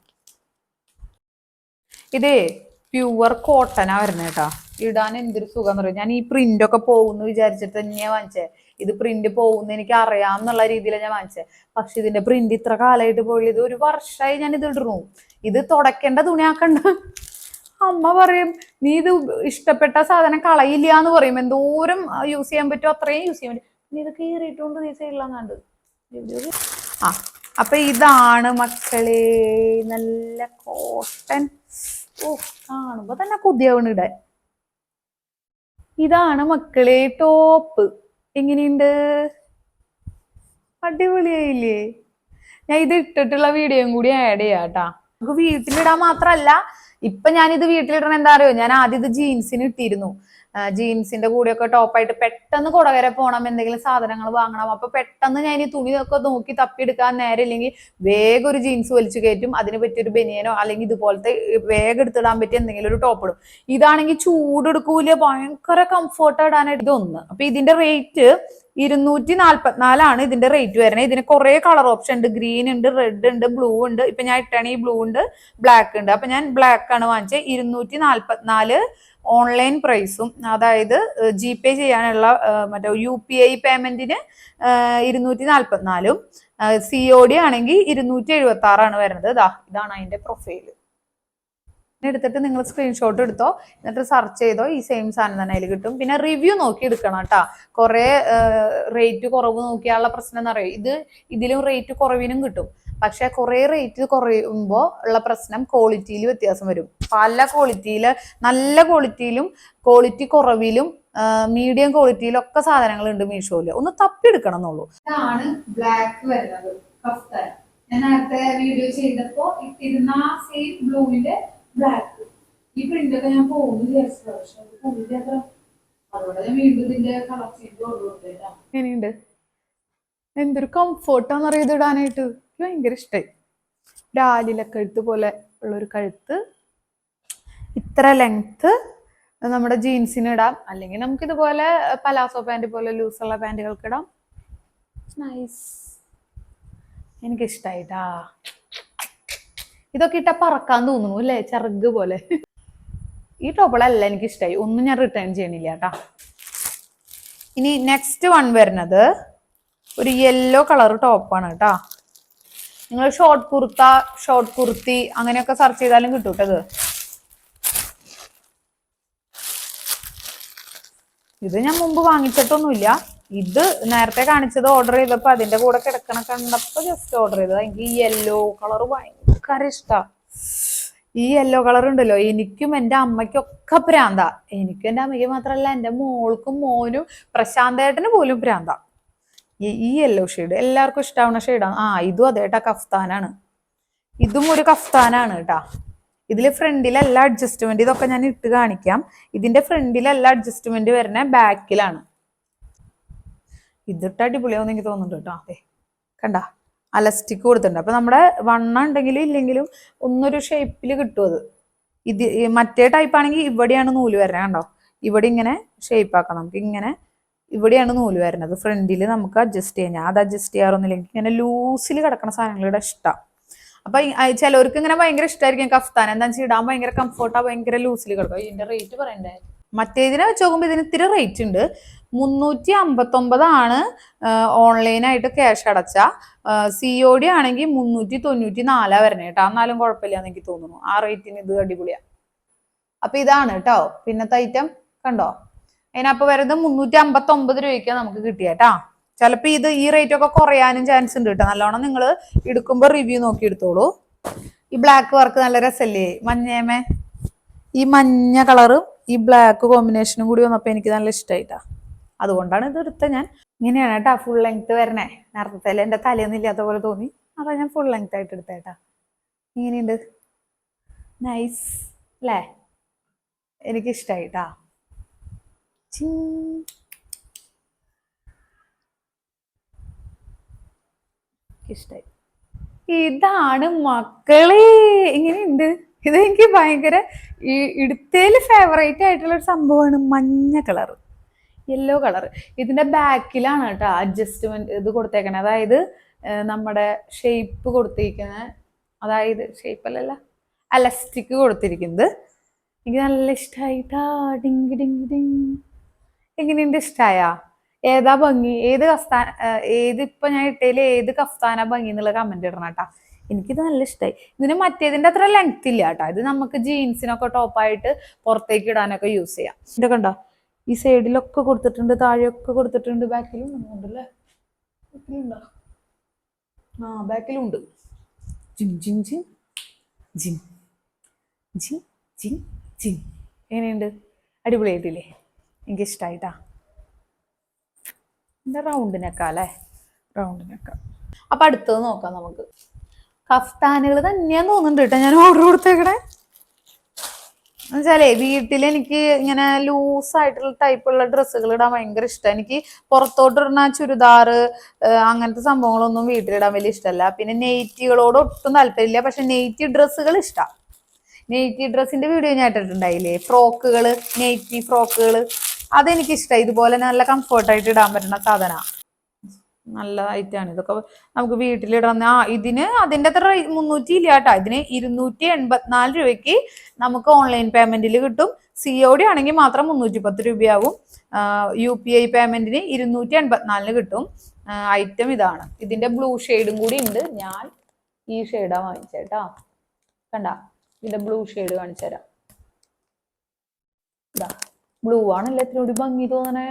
ഇതേ പ്യുവർ കോട്ടനാ വരുന്നത് കേട്ടാ. ഇടാൻ എന്തൊരു സുഖം എന്ന് പറയും. ഞാൻ ഈ പ്രിന്റ് ഒക്കെ പോകുന്നു വിചാരിച്ചിട്ട് തന്നെയാ വാങ്ങിച്ചേ. ഇത് പ്രിന്റ് പോകുന്ന എനിക്ക് അറിയാം എന്നുള്ള രീതിയിലാണ് ഞാൻ വാങ്ങിച്ചത്. പക്ഷെ ഇതിന്റെ പ്രിന്റ് ഇത്ര കാലമായിട്ട് പോയി, ഇത് 1 വർഷമായി ഞാൻ ഇത് ഇടുന്നു. ഇത് തുടക്കേണ്ട തുണിയാക്കണ്ട. അമ്മ പറയും നീ ഇത് ഇഷ്ടപ്പെട്ട സാധനം കളയില്ല എന്ന് പറയും. എന്തോരം യൂസ് ചെയ്യാൻ പറ്റുമോ അത്രയും യൂസ് ചെയ്യാൻ പറ്റും. നീ ഇത് കീറിയിട്ടുണ്ട് ഈ സൈഡിലാങ്ങാണ്ട്. അപ്പൊ ഇതാണ് മക്കളെ നല്ല കോട്ടൺ. കാണുമ്പോ തന്നെ കൊതിയാവണ് ഇടാൻ. ഇതാണ് മക്കളെ ടോപ്പ്. എങ്ങനെയുണ്ട്? അടിപൊളിയായില്ലേ? ഞാൻ ഇത് ഇട്ടിട്ടുള്ള വീഡിയോയും കൂടി ആഡ് ചെയ്യാം കേട്ടാ. നമുക്ക് വീട്ടിലിടാൻ മാത്രല്ല, ഇപ്പൊ ഞാനിത് വീട്ടിലിടണം എന്താ അറിയോ, ഞാൻ ആദ്യം ഇത് ജീൻസിന് ഇട്ടിരുന്നു. ജീൻസിന്റെ കൂടെയൊക്കെ ടോപ്പായിട്ട് പെട്ടെന്ന് കൊടകര പോകണം, എന്തെങ്കിലും സാധനങ്ങൾ വാങ്ങണം. അപ്പൊ പെട്ടെന്ന് ഞാൻ ഈ തുണിയൊക്കെ നോക്കി തപ്പിയെടുക്കാൻ നേരം ഇല്ലെങ്കിൽ വേഗം ഒരു ജീൻസ് വലിച്ചു കയറ്റും. അതിന് പറ്റിയൊരു ബനിയനോ അല്ലെങ്കിൽ ഇതുപോലത്തെ വേഗം എടുത്തിടാൻ പറ്റിയ എന്തെങ്കിലും ഒരു ടോപ്പ് ഇടും. ഇതാണെങ്കിൽ ചൂടെടുക്കൂല, ഭയങ്കര കംഫർട്ട് ഇടാനായിട്ട്. ഇതൊന്ന് അപ്പൊ ഇതിന്റെ റേറ്റ് 244 ഇതിന്റെ റേറ്റ് വരുന്നത്. ഇതിന് കുറെ കളർ ഓപ്ഷൻ ഉണ്ട്. ഗ്രീൻ ഉണ്ട്, റെഡ് ഉണ്ട്, ബ്ലൂ ഉണ്ട്. ഇപ്പൊ ഞാൻ ഇട്ടാണ് ഈ ബ്ലൂ ഉണ്ട്, ബ്ലാക്ക് ഉണ്ട്. അപ്പൊ ഞാൻ ബ്ലാക്ക് ആണ് വാങ്ങിച്ചത്. 244 ഓൺലൈൻ പ്രൈസും, അതായത് GPay ചെയ്യാനുള്ള മറ്റേ UPI പേയ്മെന്റിന് 244, COD ആണെങ്കിൽ 276 വരുന്നത്. ഇതാണ് അതിന്റെ പ്രൊഫൈല്. എടുത്തിട്ട് നിങ്ങൾ സ്ക്രീൻഷോട്ട് എടുത്തോ, എന്നിട്ട് സെർച്ച് ചെയ്തോ, ഈ സെയിം സാധനം തന്നെ അതിൽ കിട്ടും. പിന്നെ റിവ്യൂ നോക്കി എടുക്കണം കേട്ടാ. കുറെ റേറ്റ് കുറവ് നോക്കിയാലുള്ള പ്രശ്നം എന്ന് പറയും. ഇതിലും റേറ്റ് കുറവിനും കിട്ടും. പക്ഷെ കുറെ റേറ്റ് കുറയുമ്പോൾ ഉള്ള പ്രശ്നം ക്വാളിറ്റിയിൽ വ്യത്യാസം വരും. പല ക്വാളിറ്റിയില്, നല്ല ക്വാളിറ്റിയിലും ക്വാളിറ്റി കുറവിലും മീഡിയം ക്വാളിറ്റിയിലും ഒക്കെ സാധനങ്ങളുണ്ട് മീഷോയില്. ഒന്ന് തപ്പിയെടുക്കണം എന്നുള്ളൂ. ഇതാണ് ബ്ലാക്ക് വരുന്നത്. ഞാൻ നേരത്തെ വീഡിയോ ചെയ്തപ്പോ ഇട്ടിരുന്ന സെയിം ബ്ലൂവിന്റെ ബ്ലാക്ക്. ഈ പ്രിന്റ് ഒക്കെ ഞാൻ പോകുന്നു വിചാരിച്ചത്, പക്ഷെ അത് പോയില്ല. അതുകൊണ്ട് ഞാൻ വീണ്ടും ഇതിന്റെ കളർ ചേഞ്ച് കൊണ്ടുവന്നിട്ടാ. എങ്ങനെയുണ്ട്? എന്തൊരു കംഫോർട്ടാന്ന് അറിയത് ഇടാനായിട്ട്. ഭയങ്കര ഇഷ്ടമായി. രാലില കഴുത്ത് പോലെ ഉള്ളൊരു കഴുത്ത്, ഇത്ര ലെങ്ത്ത്, നമ്മുടെ ജീൻസിന് ഇടാം, അല്ലെങ്കിൽ നമുക്ക് ഇതുപോലെ പലാസോ പാൻറ് പോലെ ലൂസുള്ള പാൻറ്റുകൾക്ക് ഇടാം. നൈസ്, എനിക്കിഷ്ടായിട്ടാ. ഇതൊക്കെ ഇട്ടാ പറക്കാൻ തോന്നുന്നു അല്ലേ, ചെറുഗ് പോലെ. ഈ ടോപ്പുകളല്ല എനിക്കിഷ്ടായി, ഒന്നും ഞാൻ റിട്ടേൺ ചെയ്യണില്ല കേട്ടാ. ഇനി നെക്സ്റ്റ് വൺ വരുന്നത് ഒരു യെല്ലോ കളർ ടോപ്പാണ് കേട്ടാ. നിങ്ങൾ ഷോർട്ട് കുർത്ത, ഷോർട്ട് കുർത്തി അങ്ങനെയൊക്കെ സെർച്ച് ചെയ്താലും കിട്ടും കേട്ടത്. ഇത് ഞാൻ മുമ്പ് വാങ്ങിച്ചിട്ടൊന്നുമില്ല. ഇത് നേരത്തെ കാണിച്ചത് ഓർഡർ ചെയ്തപ്പോ അതിന്റെ കൂടെ കിടക്കണ കണ്ടപ്പോ ജസ്റ്റ് ഓർഡർ ചെയ്തത്. എനിക്ക് ഈ യെല്ലോ കളർ ഭയങ്കര ഇഷ്ടാ. ഈ യെല്ലോ കളർ ഉണ്ടല്ലോ, എനിക്കും എൻ്റെ അമ്മയ്ക്കും ഒക്കെ പ്രാന്താ. എനിക്കും എൻ്റെ അമ്മയ്ക്ക് മാത്രമല്ല, എൻ്റെ മോൾക്കും മോനും പ്രശാന്തേട്ടന് പോലും പ്രാന്താ ഈ യെല്ലോ ഷെയ്ഡ്. എല്ലാവർക്കും ഇഷ്ടാവുന്ന ഷെയ്ഡാണ്. ഇതും അതേട്ടാ, കഫ്താനാണ്. ഇതും ഒരു കഫ്താനാണ് കേട്ടാ. ഇതില് ഫ്രണ്ടിലല്ല അഡ്ജസ്റ്റ്മെന്റ്, ഇതൊക്കെ ഞാൻ ഇട്ട് കാണിക്കാം. ഇതിന്റെ ഫ്രണ്ടിലല്ല അഡ്ജസ്റ്റ്മെന്റ് വരുന്ന ബാക്കിലാണ്. ഇതിട്ട് അടിപൊളിയാവുന്ന എനിക്ക് തോന്നുന്നുണ്ട് കേട്ടോ. അതെ, കണ്ട അലസ്റ്റിക് കൊടുത്തിട്ടുണ്ട്. അപ്പൊ നമ്മുടെ വണ്ണം ഉണ്ടെങ്കിലും ഇല്ലെങ്കിലും ഒന്നൊരു ഷേപ്പിൽ കിട്ടും അത്. ഇത് മറ്റേ ടൈപ്പ് ആണെങ്കിൽ ഇവിടെയാണ് നൂല് വരുന്നത്. കണ്ടോ, ഇവിടെ ഇങ്ങനെ ഷേപ്പ് ആക്കാം നമുക്ക്. ഇങ്ങനെ ഇവിടെയാണ് നൂല് വരുന്നത്. ഫ്രണ്ടിൽ നമുക്ക് അഡ്ജസ്റ്റ് ചെയ്യാം. ഞാൻ അത് അഡ്ജസ്റ്റ് ചെയ്യാറൊന്നുമില്ലെങ്കിൽ ഇങ്ങനെ ലൂസിൽ കിടക്കുന്ന സാധനങ്ങളുടെ ഇഷ്ടമാണ്. അപ്പൊ ചിലവർക്ക് ഇങ്ങനെ ഭയങ്കര ഇഷ്ടമായിരിക്കും കഫ്താൻ. എന്താണെന്ന് വെച്ചാൽ ഇടാൻ ഭയങ്കര കംഫർട്ടാ, ഭയങ്കര ലൂസിൽ കിടക്കും. ഇതിന്റെ റേറ്റ് പറയണ്ടേ. മറ്റേതിനെ വെച്ച് നോക്കുമ്പോൾ ഇതിന് ഇത്തിരി റേറ്റ് ഉണ്ട്. 359 ഓൺലൈനായിട്ട് ക്യാഷ് അടച്ച. COD ആണെങ്കിൽ 394 വരണേ കേട്ടോ. എന്നാലും കുഴപ്പമില്ലാന്ന് എനിക്ക് തോന്നുന്നു. ആ റേറ്റിന് ഇത് അടിപൊളിയാ. അപ്പൊ ഇതാണ് കേട്ടോ പിന്നത്തെ ഐറ്റം. കണ്ടോ, അതിനപ്പൊ വരുന്നത് 359 രൂപയ്ക്ക് നമുക്ക് കിട്ടിയേട്ടാ. ചിലപ്പോ ഈ റേറ്റ് ഒക്കെ കുറയാനും ചാൻസ് ഉണ്ട് കേട്ടോ. നല്ലോണം നിങ്ങൾ എടുക്കുമ്പോ റിവ്യൂ നോക്കി എടുത്തോളൂ. ഈ ബ്ലാക്ക് വർക്ക് നല്ല രസല്ലേ, മഞ്ഞേമേ. ഈ മഞ്ഞ കളറും ഈ ബ്ലാക്ക് കോമ്പിനേഷനും കൂടി വന്നപ്പോ എനിക്ക് നല്ല ഇഷ്ടമായിട്ടാ. അതുകൊണ്ടാണ് ഇത് എടുത്തത് ഞാൻ. ഇങ്ങനെയാണ് കേട്ടാ ഫുൾ ലെങ്ത് വരണേ. നേരത്തെ എന്റെ തലയൊന്നും ഇല്ലാത്ത പോലെ തോന്നി, അതാ ഞാൻ ഫുൾ ലെങ്ത് ആയിട്ട് എടുത്തേട്ടാ. ഇങ്ങനെയുണ്ട്, നൈസ് അല്ലേ, എനിക്കിഷ്ടായിട്ടാ. ഇഷ്ടായി. ഇതാണ് മക്കളെ, ഇങ്ങനെയുണ്ട്. ഇത് എനിക്ക് ഭയങ്കര ഇടുത്തേല് ഫേവറേറ്റ് ആയിട്ടുള്ള ഒരു സംഭവമാണ്. മഞ്ഞ കളർ, യെല്ലോ കളർ. ഇതിന്റെ ബാക്കിലാണ് കേട്ടോ അഡ്ജസ്റ്റ്മെന്റ് ഇത് കൊടുത്തേക്കണേ. അതായത് നമ്മുടെ ഷേപ്പ് കൊടുത്തിരിക്കുന്ന, അതായത് ഷേപ്പ് അല്ലല്ല, അലസ്റ്റിക് കൊടുത്തിരിക്കുന്നത്. എനിക്ക് നല്ല ഇഷ്ടമായിട്ടാ. Ding Ding Ding. എങ്ങനെയുണ്ട്, ഇഷ്ടായ? ഏതാ ഭംഗി, ഇപ്പൊ ഞാൻ ഇട്ടേല് ഏത് കഫ്താനാ ഭംഗി എന്നുള്ള കമന്റ് ഇടണം കേട്ടാ. എനിക്കിത് നല്ല ഇഷ്ടമായി. ഇതിന് മറ്റേതിന്റെ അത്ര ലെങ്ത് ഇല്ല കേട്ടോ. ഇത് നമുക്ക് ജീൻസിനൊക്കെ ടോപ്പായിട്ട് പുറത്തേക്ക് ഇടാനൊക്കെ യൂസ് ചെയ്യാം. ഇതിന്റെ കണ്ടോ, ഈ സൈഡിലൊക്കെ കൊടുത്തിട്ടുണ്ട്, താഴെയൊക്കെ കൊടുത്തിട്ടുണ്ട്. ബാക്കിലും ഉണ്ടല്ലേ, ബാക്കിലുണ്ടോ? ബാക്കിലുണ്ട്. ജിം ജിം ജിം ജിം ജിം ജിം ജിം. എങ്ങനെയുണ്ട്, അടിപൊളിയായിട്ടില്ലേ? എനിക്കിഷ്ടായിട്ടാ. എന്താ റൗണ്ട് നെക്ക അല്ലേ, റൗണ്ട് നെക്ക. അപ്പൊ അടുത്തത് നോക്കാം നമുക്ക്. കഫ്താനുകൾ തന്നെയാന്ന് തോന്നുന്നുണ്ട് കേട്ടോ ഞാൻ ഓർഡർ കൊടുത്തേക്കണേ. എന്നുവെച്ചാലേ വീട്ടിൽ എനിക്ക് ഇങ്ങനെ ലൂസായിട്ടുള്ള ടൈപ്പുള്ള ഡ്രസ്സുകൾ ഇടാൻ ഭയങ്കര ഇഷ്ടമാണ്. എനിക്ക് പുറത്തോട്ടിടുന്ന ചുരിദാറ് അങ്ങനത്തെ സംഭവങ്ങളൊന്നും വീട്ടിലിടാൻ വലിയ ഇഷ്ടമല്ല. പിന്നെ നെയ്റ്റികളോട് ഒട്ടും താല്പര്യമില്ല. പക്ഷെ നെയ്റ്റി ഡ്രസ്സുകൾ ഇഷ്ടമാണ്. നെയ്റ്റി ഡ്രസ്സിന്റെ വീഡിയോ ഞാൻ ഇട്ടിട്ടുണ്ടായില്ലേ, ഫ്രോക്കുകള്, നെയ്റ്റി ഫ്രോക്കുകള്, അതെനിക്കിഷ്ടമായി. ഇതുപോലെ നല്ല കംഫർട്ടായിട്ട് ഇടാൻ പറ്റുന്ന സാധനമാണ്, നല്ലതായിട്ടാണ്. ഇതൊക്കെ നമുക്ക് വീട്ടിലിടാൻ. ഇതിന് അതിൻ്റെ അത്ര 300 ഇല്ല കേട്ടോ. ഇതിന് 284 രൂപയ്ക്ക് നമുക്ക് ഓൺലൈൻ പേയ്മെന്റിൽ കിട്ടും. COD ആണെങ്കിൽ മാത്രം 310 രൂപയാവും. UPI പേയ്മെന്റിന് 284 കിട്ടും. ഐറ്റം ഇതാണ്. ഇതിന്റെ ബ്ലൂ ഷെയ്ഡും കൂടി ഉണ്ട്. ഞാൻ ഈ ഷെയ്ഡാ വാങ്ങിച്ചേട്ടാ. കണ്ട, ഇതിന്റെ ബ്ലൂ ഷെയ്ഡ് കാണിച്ചു തരാം. ഇതാ ബ്ലൂ ആണല്ലേ ഇതിനോട് ഭംഗി തോന്നണേ.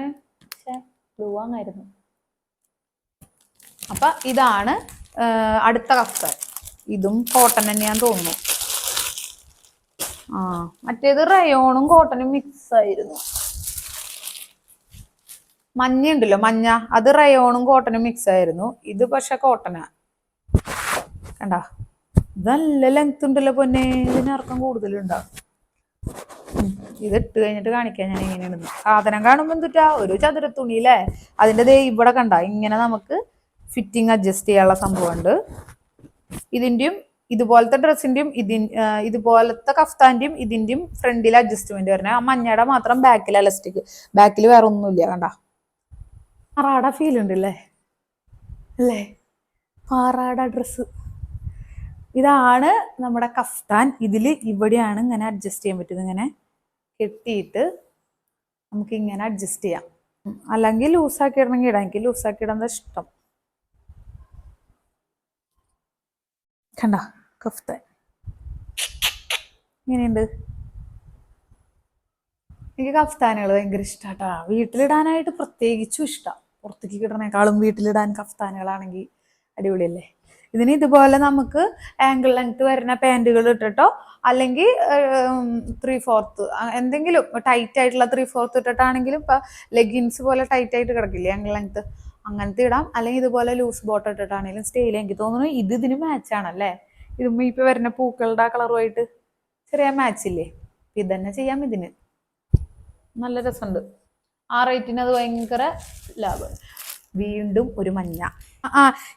ബ്ലൂ ആണായിരുന്നു. അപ്പൊ ഇതാണ് അടുത്ത കഫ്താൻ. ഇതും കോട്ടൺ തന്നെയാന്ന് തോന്നുന്നു. മറ്റേത് റയോണും കോട്ടണും മിക്സ് ആയിരുന്നു. മഞ്ഞ ഉണ്ടല്ലോ, മഞ്ഞ, അത് റയോണും കോട്ടണും മിക്സ് ആയിരുന്നു. ഇത് പക്ഷെ കോട്ടനാ. കണ്ട, നല്ല ലെങ്ത് ഉണ്ടല്ലോ പൊന്നെ. ഇതിനിറക്കം കൂടുതലുണ്ടാവും. ഇത് ഇട്ട് കഴിഞ്ഞിട്ട് കാണിക്കാം ഞാൻ എങ്ങനെയാണെന്ന്. സാധനം കാണുമ്പോൾ എന്തുട്ടാ, ഒരു ചതുര തുണിയില്ലേ, അതിൻ്റെ ഇവിടെ കണ്ട ഇങ്ങനെ നമുക്ക് ഫിറ്റിംഗ് അഡ്ജസ്റ്റ് ചെയ്യാനുള്ള സംഭവമുണ്ട്. ഇതിൻ്റെയും ഇതുപോലത്തെ ഡ്രസ്സിന്റെയും ഇതുപോലത്തെ കഫ്താന്റെയും ഇതിന്റെയും ഫ്രണ്ടിൽ അഡ്ജസ്റ്റ്മെന്റ് വരണേ. ആ മഞ്ഞയുടെ മാത്രം ബാക്കിൽ എലാസ്റ്റിക്, ബാക്കിൽ വേറെ ഒന്നുമില്ല. കണ്ട പാറാട ഫീൽ ഉണ്ട് അല്ലേ അല്ലേ, പാറാട ഡ്രസ്സ്. ഇതാണ് നമ്മുടെ കഫ്താൻ. ഇതില് ഇവിടെയാണ് ഇങ്ങനെ അഡ്ജസ്റ്റ് ചെയ്യാൻ പറ്റുന്നത്. ഇങ്ങനെ കെട്ടിയിട്ട് നമുക്ക് ഇങ്ങനെ അഡ്ജസ്റ്റ് ചെയ്യാം. അല്ലെങ്കിൽ ലൂസാക്കി ഇടണമെങ്കിൽ ഇടാം. എനിക്ക് ലൂസാക്കി ഇടുന്നത് ഇഷ്ടം. കണ്ട കഫ്താൻ ഇങ്ങനെയുണ്ട്. എനിക്ക് കഫ്താനുകൾ ഭയങ്കര ഇഷ്ടാട്ടാ. വീട്ടിലിടാനായിട്ട് പ്രത്യേകിച്ചും ഇഷ്ടം. പുറത്തേക്ക് കിടണേക്കാളും വീട്ടിലിടാൻ കഫ്താനുകളാണെങ്കിൽ അടിപൊളിയല്ലേ. ഇതിന് ഇതുപോലെ നമുക്ക് ആംഗിൾ ലെങ്ത് വരുന്ന പാൻറ്റുകൾ ഇട്ടിട്ടോ അല്ലെങ്കിൽ 3/4 എന്തെങ്കിലും ടൈറ്റ് ആയിട്ടുള്ള 3/4 ഇട്ടിട്ടാണെങ്കിലും ഇപ്പൊ ലെഗിൻസ് പോലെ ടൈറ്റ് ആയിട്ട് കിടക്കില്ലേ ആംഗിൾ ലെങ്ത്, അങ്ങനത്തെ ഇടാം. അല്ലെങ്കിൽ ഇതുപോലെ ലൂസ് ബോട്ടം ഇട്ടിട്ടാണെങ്കിലും സ്റ്റൈൽ. എനിക്ക് തോന്നുന്നു ഇതിന് മാച്ച് ആണല്ലേ. ഇതുമ്പോ ഇപ്പൊ വരുന്ന പൂക്കളുടെ കളറുമായിട്ട് ചെറിയ മാച്ച് ഇല്ലേ. ഇത് തന്നെ ചെയ്യാം. ഇതിന് നല്ല രസമുണ്ട്. ആ റേറ്റിന് അത് ഭയങ്കര ലാഭം. വീണ്ടും ഒരു മഞ്ഞ.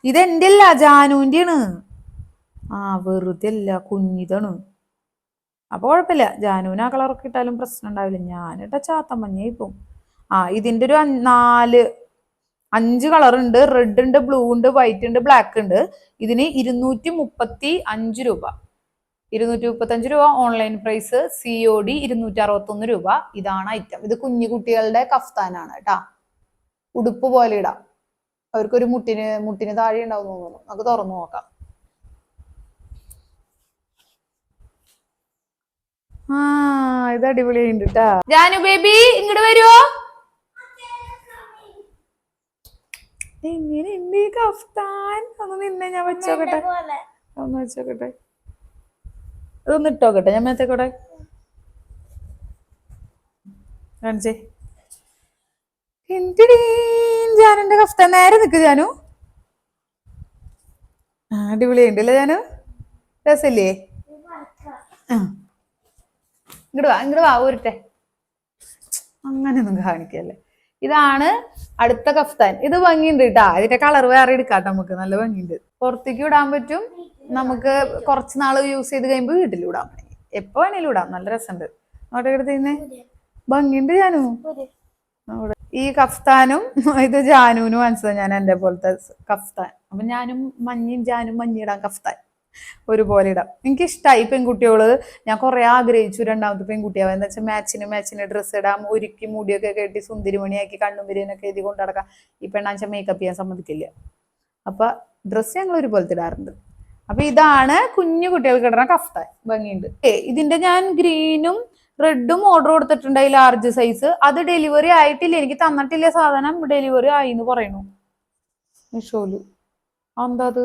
ഇതെന്റെ അല്ല, ജാനുവിന്റെ ആണ്. വെറുതെ അല്ല, കുഞ്ഞിതാണ്. അപ്പൊ കുഴപ്പമില്ല. ജാനുവിന് ആ കളറൊക്കെ ഇട്ടാലും പ്രശ്നം ഉണ്ടാവില്ല. ഞാനിട്ട ചാത്ത മഞ്ഞ ഇപ്പം. ഇതിന്റെ ഒരു 5 കളർ ഉണ്ട്. റെഡ് ഉണ്ട്, ബ്ലൂ ഉണ്ട്, വൈറ്റ് ഉണ്ട്, ബ്ലാക്ക് ഉണ്ട്. ഇതിന് 235 രൂപ. 235 രൂപ ഓൺലൈൻ പ്രൈസ്. COD 261 രൂപ. ഇതാണ് ഐറ്റം. ഇത് കുഞ്ഞു കുട്ടികളുടെ കഫ്താനാണ് കേട്ടാ. ഉടുപ്പ് പോലെ ഇടാം. അവർക്കൊരു മുട്ടിന് താഴെ ഉണ്ടാവും തോന്നുന്നു. നമുക്ക് തുറന്നു നോക്കാം. ഇത് അടിപൊളിയുണ്ട് കേട്ടാ. ജാനു ബേബി ഇങ്ങോട്ട് വരുവോ? എങ്ങനെയുണ്ട് ഈ കഫ്താൻ? ഒന്ന് നിന്നെ ഞാൻ വെച്ചോക്കട്ടെ. ഒന്ന് വെച്ചോക്കട്ടെ. ഇതൊന്ന് ഇട്ടോക്കട്ടെ ഞാൻ മേത്തേക്കൂടെ കാണിച്ചേ. ജാനുന്റെ കഫ്താൻ നേരെ നിക്ക് ജാനു. അടിപൊളിയുണ്ടല്ലേ ജാനു? രസല്ലേ? ഇങ്ങോട്ട് വാ ഊരട്ടെ. അങ്ങനെയൊന്നും കാണിക്കല്ലേ. ഇതാണ് അടുത്ത കഫ്താൻ. ഇത് ഭംഗിയുണ്ട് കേട്ടാ. ഇതിന്റെ കളർ വേറെ എടുക്കാട്ടോ നമുക്ക്. നല്ല ഭംഗിയുണ്ട്. പുറത്തേക്ക് ഇടാൻ പറ്റും. നമുക്ക് കുറച്ച് നാള് യൂസ് ചെയ്ത് കഴിയുമ്പോൾ വീട്ടിൽ ഇടാൻ പറ്റും. എപ്പോ വേണേലും ഇടാം. നല്ല രസമുണ്ട്. അങ്ങോട്ടേ എടുത്തേ. ഭംഗിയുണ്ട് ജാനു. ഈ കഫ്താനും ഇത് ജാനുവിന് വാങ്ങിച്ചത് ഞാൻ എന്റെ പോലത്തെ കഫ്താൻ. അപ്പൊ ഞാനും ജാനും മഞ്ഞിടാം കഫ്താൻ ഒരുപോലെ ഇടാം. എനിക്ക് ഇഷ്ടമായി. പെൺകുട്ടികള് ഞാൻ കുറെ ആഗ്രഹിച്ചു രണ്ടാമത്തെ പെൺകുട്ടിയാവാൻ. എന്താ വെച്ചാൽ മാച്ചിന് ഡ്രസ്സ് ഇടാം, ഒരുക്കി മുടിയൊക്കെ കെട്ടി സുന്ദരിമണിയാക്കി കണ്ണും ബിരിയാനൊക്കെ എഴുതി കൊണ്ട് നടക്കാം. ഈ പെണ്ണാച്ച മേക്കപ്പ് ചെയ്യാൻ സമ്മതിക്കില്ല. അപ്പൊ ഡ്രസ്സ് ഞങ്ങൾ ഒരുപോലത്തെ ഇടാറുണ്ട്. അപ്പൊ ഇതാണ് കുഞ്ഞു കുട്ടികൾക്ക് ഇടുന്ന കഫ്താൻ. ഭംഗിയുണ്ട്. ഇതിന്റെ ഞാൻ ഗ്രീനും റെഡും ഓർഡർ കൊടുത്തിട്ടുണ്ട്, ലാർജ് സൈസ്. അത് ഡെലിവറി ആയിട്ടില്ല. എനിക്ക് തന്നിട്ടില്ല സാധനം. ഡെലിവറി ആയി എന്ന് പറയുന്നു മീഷോയില്. എന്താ അത്?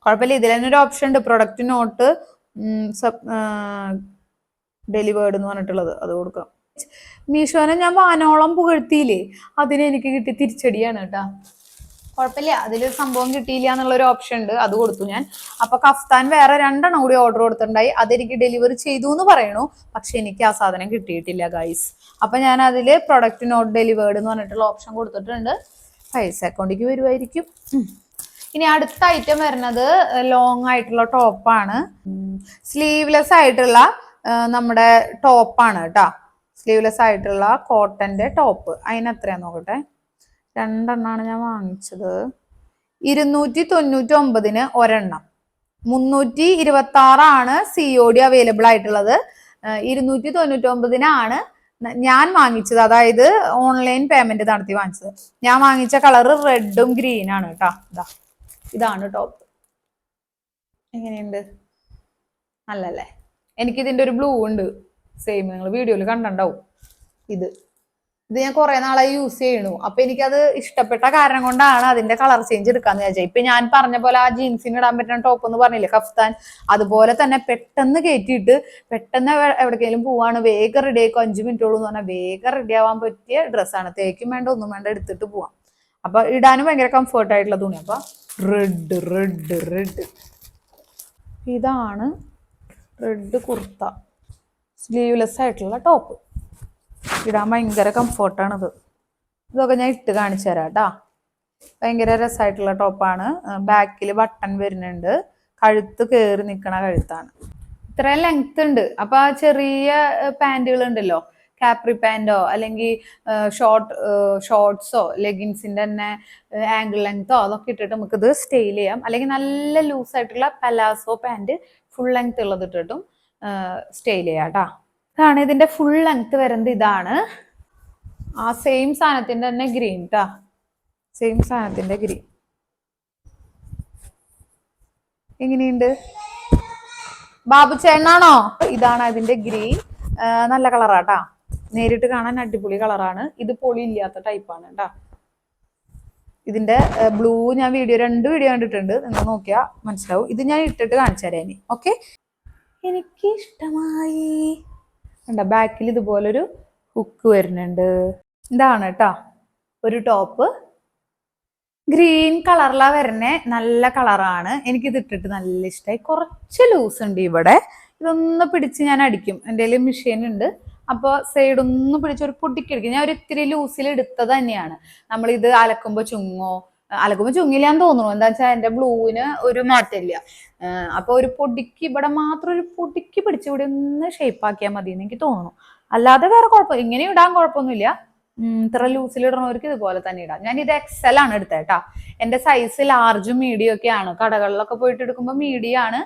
കുഴപ്പമില്ല. ഇതിൽ തന്നെ ഒരു ഓപ്ഷൻ ഉണ്ട്, പ്രൊഡക്റ്റ് നോട്ട് ഡെലിവേർഡ് എന്ന് പറഞ്ഞിട്ടുള്ളത്. അത് കൊടുക്കാം. മീഷോനെ ഞാൻ വാനോളം പുകഴ്ത്തിയില്ലേ, അതിന് എനിക്ക് കിട്ടിയ തിരിച്ചടിയാണ് കേട്ടാ. കുഴപ്പമില്ല. അതിലൊരു സംഭവം കിട്ടിയില്ല എന്നുള്ളൊരു ഓപ്ഷൻ ഉണ്ട്, അത് കൊടുത്തു ഞാൻ. അപ്പൊ കഫ്താൻ വേറെ 2 എണ്ണം കൂടി ഓർഡർ കൊടുത്തിട്ടുണ്ടായി. അതെനിക്ക് ഡെലിവറി ചെയ്തു എന്ന് പറയണു. പക്ഷെ എനിക്ക് ആ സാധനം കിട്ടിയിട്ടില്ല ഗൈസ്. അപ്പൊ ഞാൻ അതില് പ്രൊഡക്റ്റ് നോട്ട് ഡെലിവേർഡ് എന്ന് പറഞ്ഞിട്ടുള്ള ഓപ്ഷൻ കൊടുത്തിട്ടുണ്ട്. പൈസ അക്കൗണ്ടിലേക്ക് വരുമായിരിക്കും. ഇനി അടുത്ത ഐറ്റം വരുന്നത് ലോങ് ആയിട്ടുള്ള ടോപ്പാണ്. സ്ലീവ്ലെസ് ആയിട്ടുള്ള നമ്മുടെ ടോപ്പാണ് കേട്ടാ. സ്ലീവ്ലെസ് ആയിട്ടുള്ള കോട്ടന്റെ ടോപ്പ്. അതിന് എത്രയാന്ന് നോക്കട്ടെ. 2 എണ്ണമാണ് ഞാൻ വാങ്ങിച്ചത്. 299 ഒരെണ്ണം. 326 COD അവൈലബിൾ ആയിട്ടുള്ളത്. 299 ഞാൻ വാങ്ങിച്ചത്. അതായത് ഓൺലൈൻ പേയ്മെന്റ് നടത്തി വാങ്ങിച്ചത്. ഞാൻ വാങ്ങിച്ച കളർ റെഡും ഗ്രീനാണ് കേട്ടോ. ഇതാണ് ടോപ്പ്. എങ്ങനെയുണ്ട്? നല്ലല്ലേ? എനിക്കിതിന്റെ ഒരു ബ്ലൂ ഉണ്ട് സെയിം. നിങ്ങൾ വീഡിയോയിൽ കണ്ടിട്ടുണ്ടാവും. ഇത് ഞാൻ കുറെ നാളായി യൂസ് ചെയ്യണു. അപ്പൊ എനിക്കത് ഇഷ്ടപ്പെട്ട കാരണം കൊണ്ടാണ് അതിന്റെ കളർ ചേഞ്ച് എടുക്കാന്ന് വിചാരിച്ചത്. ഇപ്പൊ ഞാൻ പറഞ്ഞ പോലെ ആ ജീൻസിന് ഇടാൻ പറ്റുന്ന ടോപ്പ് എന്ന് പറഞ്ഞില്ലേ കഫ്താൻ, അതുപോലെ തന്നെ പെട്ടെന്ന് കയറ്റിയിട്ട് പെട്ടെന്ന് എവിടേക്കെങ്കിലും പോവാണ്, വേഗം റെഡി ആയിക്കോ, 5 മിനിറ്റോളൂ എന്ന് പറഞ്ഞാൽ വേഗം റെഡി ആവാൻ പറ്റിയ ഡ്രസ്സാണ്. തേക്കും വേണ്ട ഒന്നും വേണ്ട, എടുത്തിട്ട് പോവാം. അപ്പൊ ഇടാനും ഭയങ്കര കംഫർട്ട് ആയിട്ടുള്ള തുണി. അപ്പൊ റെഡ് ഇതാണ് റെഡ് കുർത്ത. സ്ലീവ്ലെസ് ആയിട്ടുള്ള ടോപ്പ്. ഇടാൻ ഭയങ്കര കംഫർട്ടാണിത്. ഇതൊക്കെ ഞാൻ ഇട്ട് കാണിച്ചു തരാം കേട്ടാ. ഭയങ്കര രസമായിട്ടുള്ള ടോപ്പാണ്. ബാക്കിൽ ബട്ടൺ വരുന്നുണ്ട്. കഴുത്ത് കയറി നിൽക്കണ കഴുത്താണ്. ഇത്രയും ലെങ്ത് ഉണ്ട്. അപ്പൊ ആ ചെറിയ പാന്റുകൾ ഉണ്ടല്ലോ, കാപ്രി പാന്റോ അല്ലെങ്കിൽ ഷോർട്ട്സോ ലെഗിൻസിന്റെ തന്നെ ആംഗിൾ ലെങ്തോ അതൊക്കെ ഇട്ടിട്ട് നമുക്കിത് സ്റ്റൈൽ ചെയ്യാം. അല്ലെങ്കിൽ നല്ല ലൂസ് ആയിട്ടുള്ള പലാസോ പാന്റ് ഫുൾ ലെങ്ത് ഉള്ളത് ഇട്ടിട്ടും സ്റ്റൈൽ ചെയ്യാം കേട്ടാ. ഇതാണ് ഇതിന്റെ ഫുൾ ലെങ്ത് വരുന്നത്. ഇതാണ് ആ സെയിം സാധനത്തിന്റെ തന്നെ ഗ്രീൻ ട്ടാ, സെയിം സാധനത്തിന്റെ ഗ്രീൻ. എങ്ങനെയുണ്ട് ബാബു ചേട്ടനാണോ? ഇതാണ് അതിന്റെ ഗ്രീൻ. നല്ല കളറാട്ടാ, നേരിട്ട് കാണാൻ അടിപൊളി കളറാണ്. ഇത് പൊളി ഇല്ലാത്ത ടൈപ്പാണ് കേട്ടാ. ഇതിന്റെ ബ്ലൂ ഞാൻ രണ്ട് വീഡിയോ കണ്ടിട്ടുണ്ട്, നിങ്ങൾ നോക്കിയാൽ മനസ്സിലാവും. ഇത് ഞാൻ ഇട്ടിട്ട് കാണിച്ചു തരാം ഇനി. ഓക്കെ, എനിക്ക് ഇഷ്ടമായി. എന്താ ബാക്കിൽ ഇതുപോലൊരു ഹുക്ക് വരുന്നുണ്ട്. ഇതാണ് കേട്ടാ ഒരു ടോപ്പ്, ഗ്രീൻ കളറിലാ വരണേ. നല്ല കളറാണ്, എനിക്കിത് ഇട്ടിട്ട് നല്ല ഇഷ്ടമായി. കുറച്ച് ലൂസ് ഉണ്ട് ഇവിടെ, ഇതൊന്ന് പിടിച്ച് ഞാൻ അടിക്കും. എൻ്റെ കയ്യിൽ മെഷീൻ ഉണ്ട്, അപ്പോൾ സൈഡ് ഒന്ന് പിടിച്ചൊരു പൊട്ടിക്കടിക്കും. ഞാൻ ഒരു ഇത്തിരി ലൂസിൽ എടുത്തത് തന്നെയാണ്. നമ്മളിത് അലക്കുമ്പോൾ ചുങ്ങില്ലാന്ന് തോന്നുന്നു. എന്താ വെച്ചാൽ എൻ്റെ ബ്ലൂവിന് ഒരു മാറ്റമില്ല. അപ്പൊ ഒരു പൊടിക്ക് ഇവിടെ മാത്രം ഒരു പൊടിക്ക് പിടിച്ച് ഇവിടെ ഒന്ന് ഷേപ്പ് ആക്കിയാൽ മതി എന്ന് എനിക്ക് തോന്നുന്നു. അല്ലാതെ വേറെ കുഴപ്പം, ഇങ്ങനെ ഇടാൻ കുഴപ്പമൊന്നുമില്ല. ഇത്ര ലൂസിൽ ഇടണവർക്ക് ഇതുപോലെ തന്നെ ഇടാം. ഞാൻ ഇത് XL ആണ് എടുത്തേട്ടാ. എന്റെ സൈസ് ലാർജും മീഡിയം ഒക്കെയാണ്. കടകളിലൊക്കെ പോയിട്ട് എടുക്കുമ്പോൾ മീഡിയം ആണ്,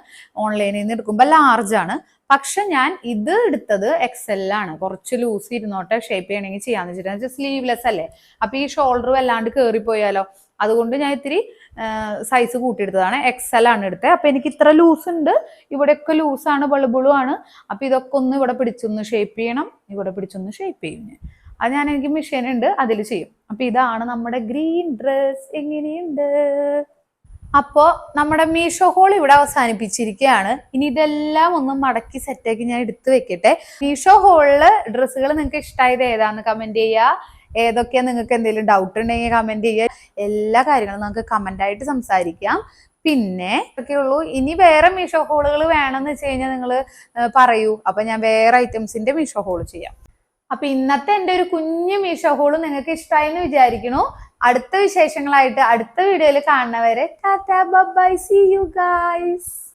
ഓൺലൈനിൽ നിന്ന് എടുക്കുമ്പോൾ ലാർജ് ആണ്. പക്ഷെ ഞാൻ ഇത് എടുത്തത് XL ആണ്. കുറച്ച് ലൂസ് ഇരുന്നോട്ടെ, ഷേപ്പ് ചെയ്യണമെങ്കിൽ ചെയ്യാന്ന് വെച്ചിട്ട്. സ്ലീവ്ലെസ് അല്ലേ, അപ്പൊ ഈ ഷോൾഡർ വല്ലാണ്ട് കയറിപ്പോയാലോ, അതുകൊണ്ട് ഞാൻ ഇത്തിരി സൈസ് കൂട്ടിയെടുത്തതാണ്. XL ആണ് എടുത്തത്. അപ്പൊ എനിക്ക് ഇത്ര ലൂസ് ഉണ്ട്, ഇവിടെയൊക്കെ ലൂസാണ്, ബളുബിളും ആണ്. അപ്പൊ ഇതൊക്കെ ഒന്ന് ഇവിടെ പിടിച്ചൊന്ന് ഷേപ്പ് ചെയ്യണം, ഇവിടെ പിടിച്ചൊന്ന് ഷേപ്പ് ചെയ്യും ഞാൻ. അത് എനിക്ക് മെഷീൻ ഉണ്ട്, അതിൽ ചെയ്യും. അപ്പൊ ഇതാണ് നമ്മുടെ ഗ്രീൻ ഡ്രസ്. എങ്ങനെയുണ്ട്? അപ്പോ നമ്മുടെ മീഷോ ഹോൾ ഇവിടെ അവസാനിപ്പിച്ചിരിക്കുകയാണ്. ഇനി ഇതെല്ലാം ഒന്ന് മടക്കി സെറ്റാക്കി ഞാൻ എടുത്തു വെക്കട്ടെ. മീഷോ ഹോളില് ഡ്രസ്സുകൾ നിങ്ങൾക്ക് ഇഷ്ടമായത് ഏതാന്ന് കമന്റ് ചെയ്യുക. ഏതൊക്കെയാ നിങ്ങൾക്ക് എന്തെങ്കിലും ഡൗട്ട് ഉണ്ടെങ്കിൽ കമന്റ് ചെയ്യുക. എല്ലാ കാര്യങ്ങളും നമുക്ക് കമന്റ് ആയിട്ട് സംസാരിക്കാം. പിന്നെ ഒക്കെയുള്ളൂ. ഇനി വേറെ മീഷോ ഹോളുകൾ വേണമെന്ന് വെച്ച് കഴിഞ്ഞാൽ നിങ്ങൾ പറയൂ, അപ്പൊ ഞാൻ വേറെ ഐറ്റംസിന്റെ മീഷോ ഹോൾ ചെയ്യാം. അപ്പൊ ഇന്നത്തെ എൻ്റെ ഒരു കുഞ്ഞു മീഷോ ഹോള് നിങ്ങൾക്ക് ഇഷ്ടമായി എന്ന് വിചാരിക്കുന്നു. അടുത്ത വിശേഷങ്ങളായിട്ട് അടുത്ത വീഡിയോയിൽ കാണുന്നവരെ ടാറ്റാ bye bye, see you guys.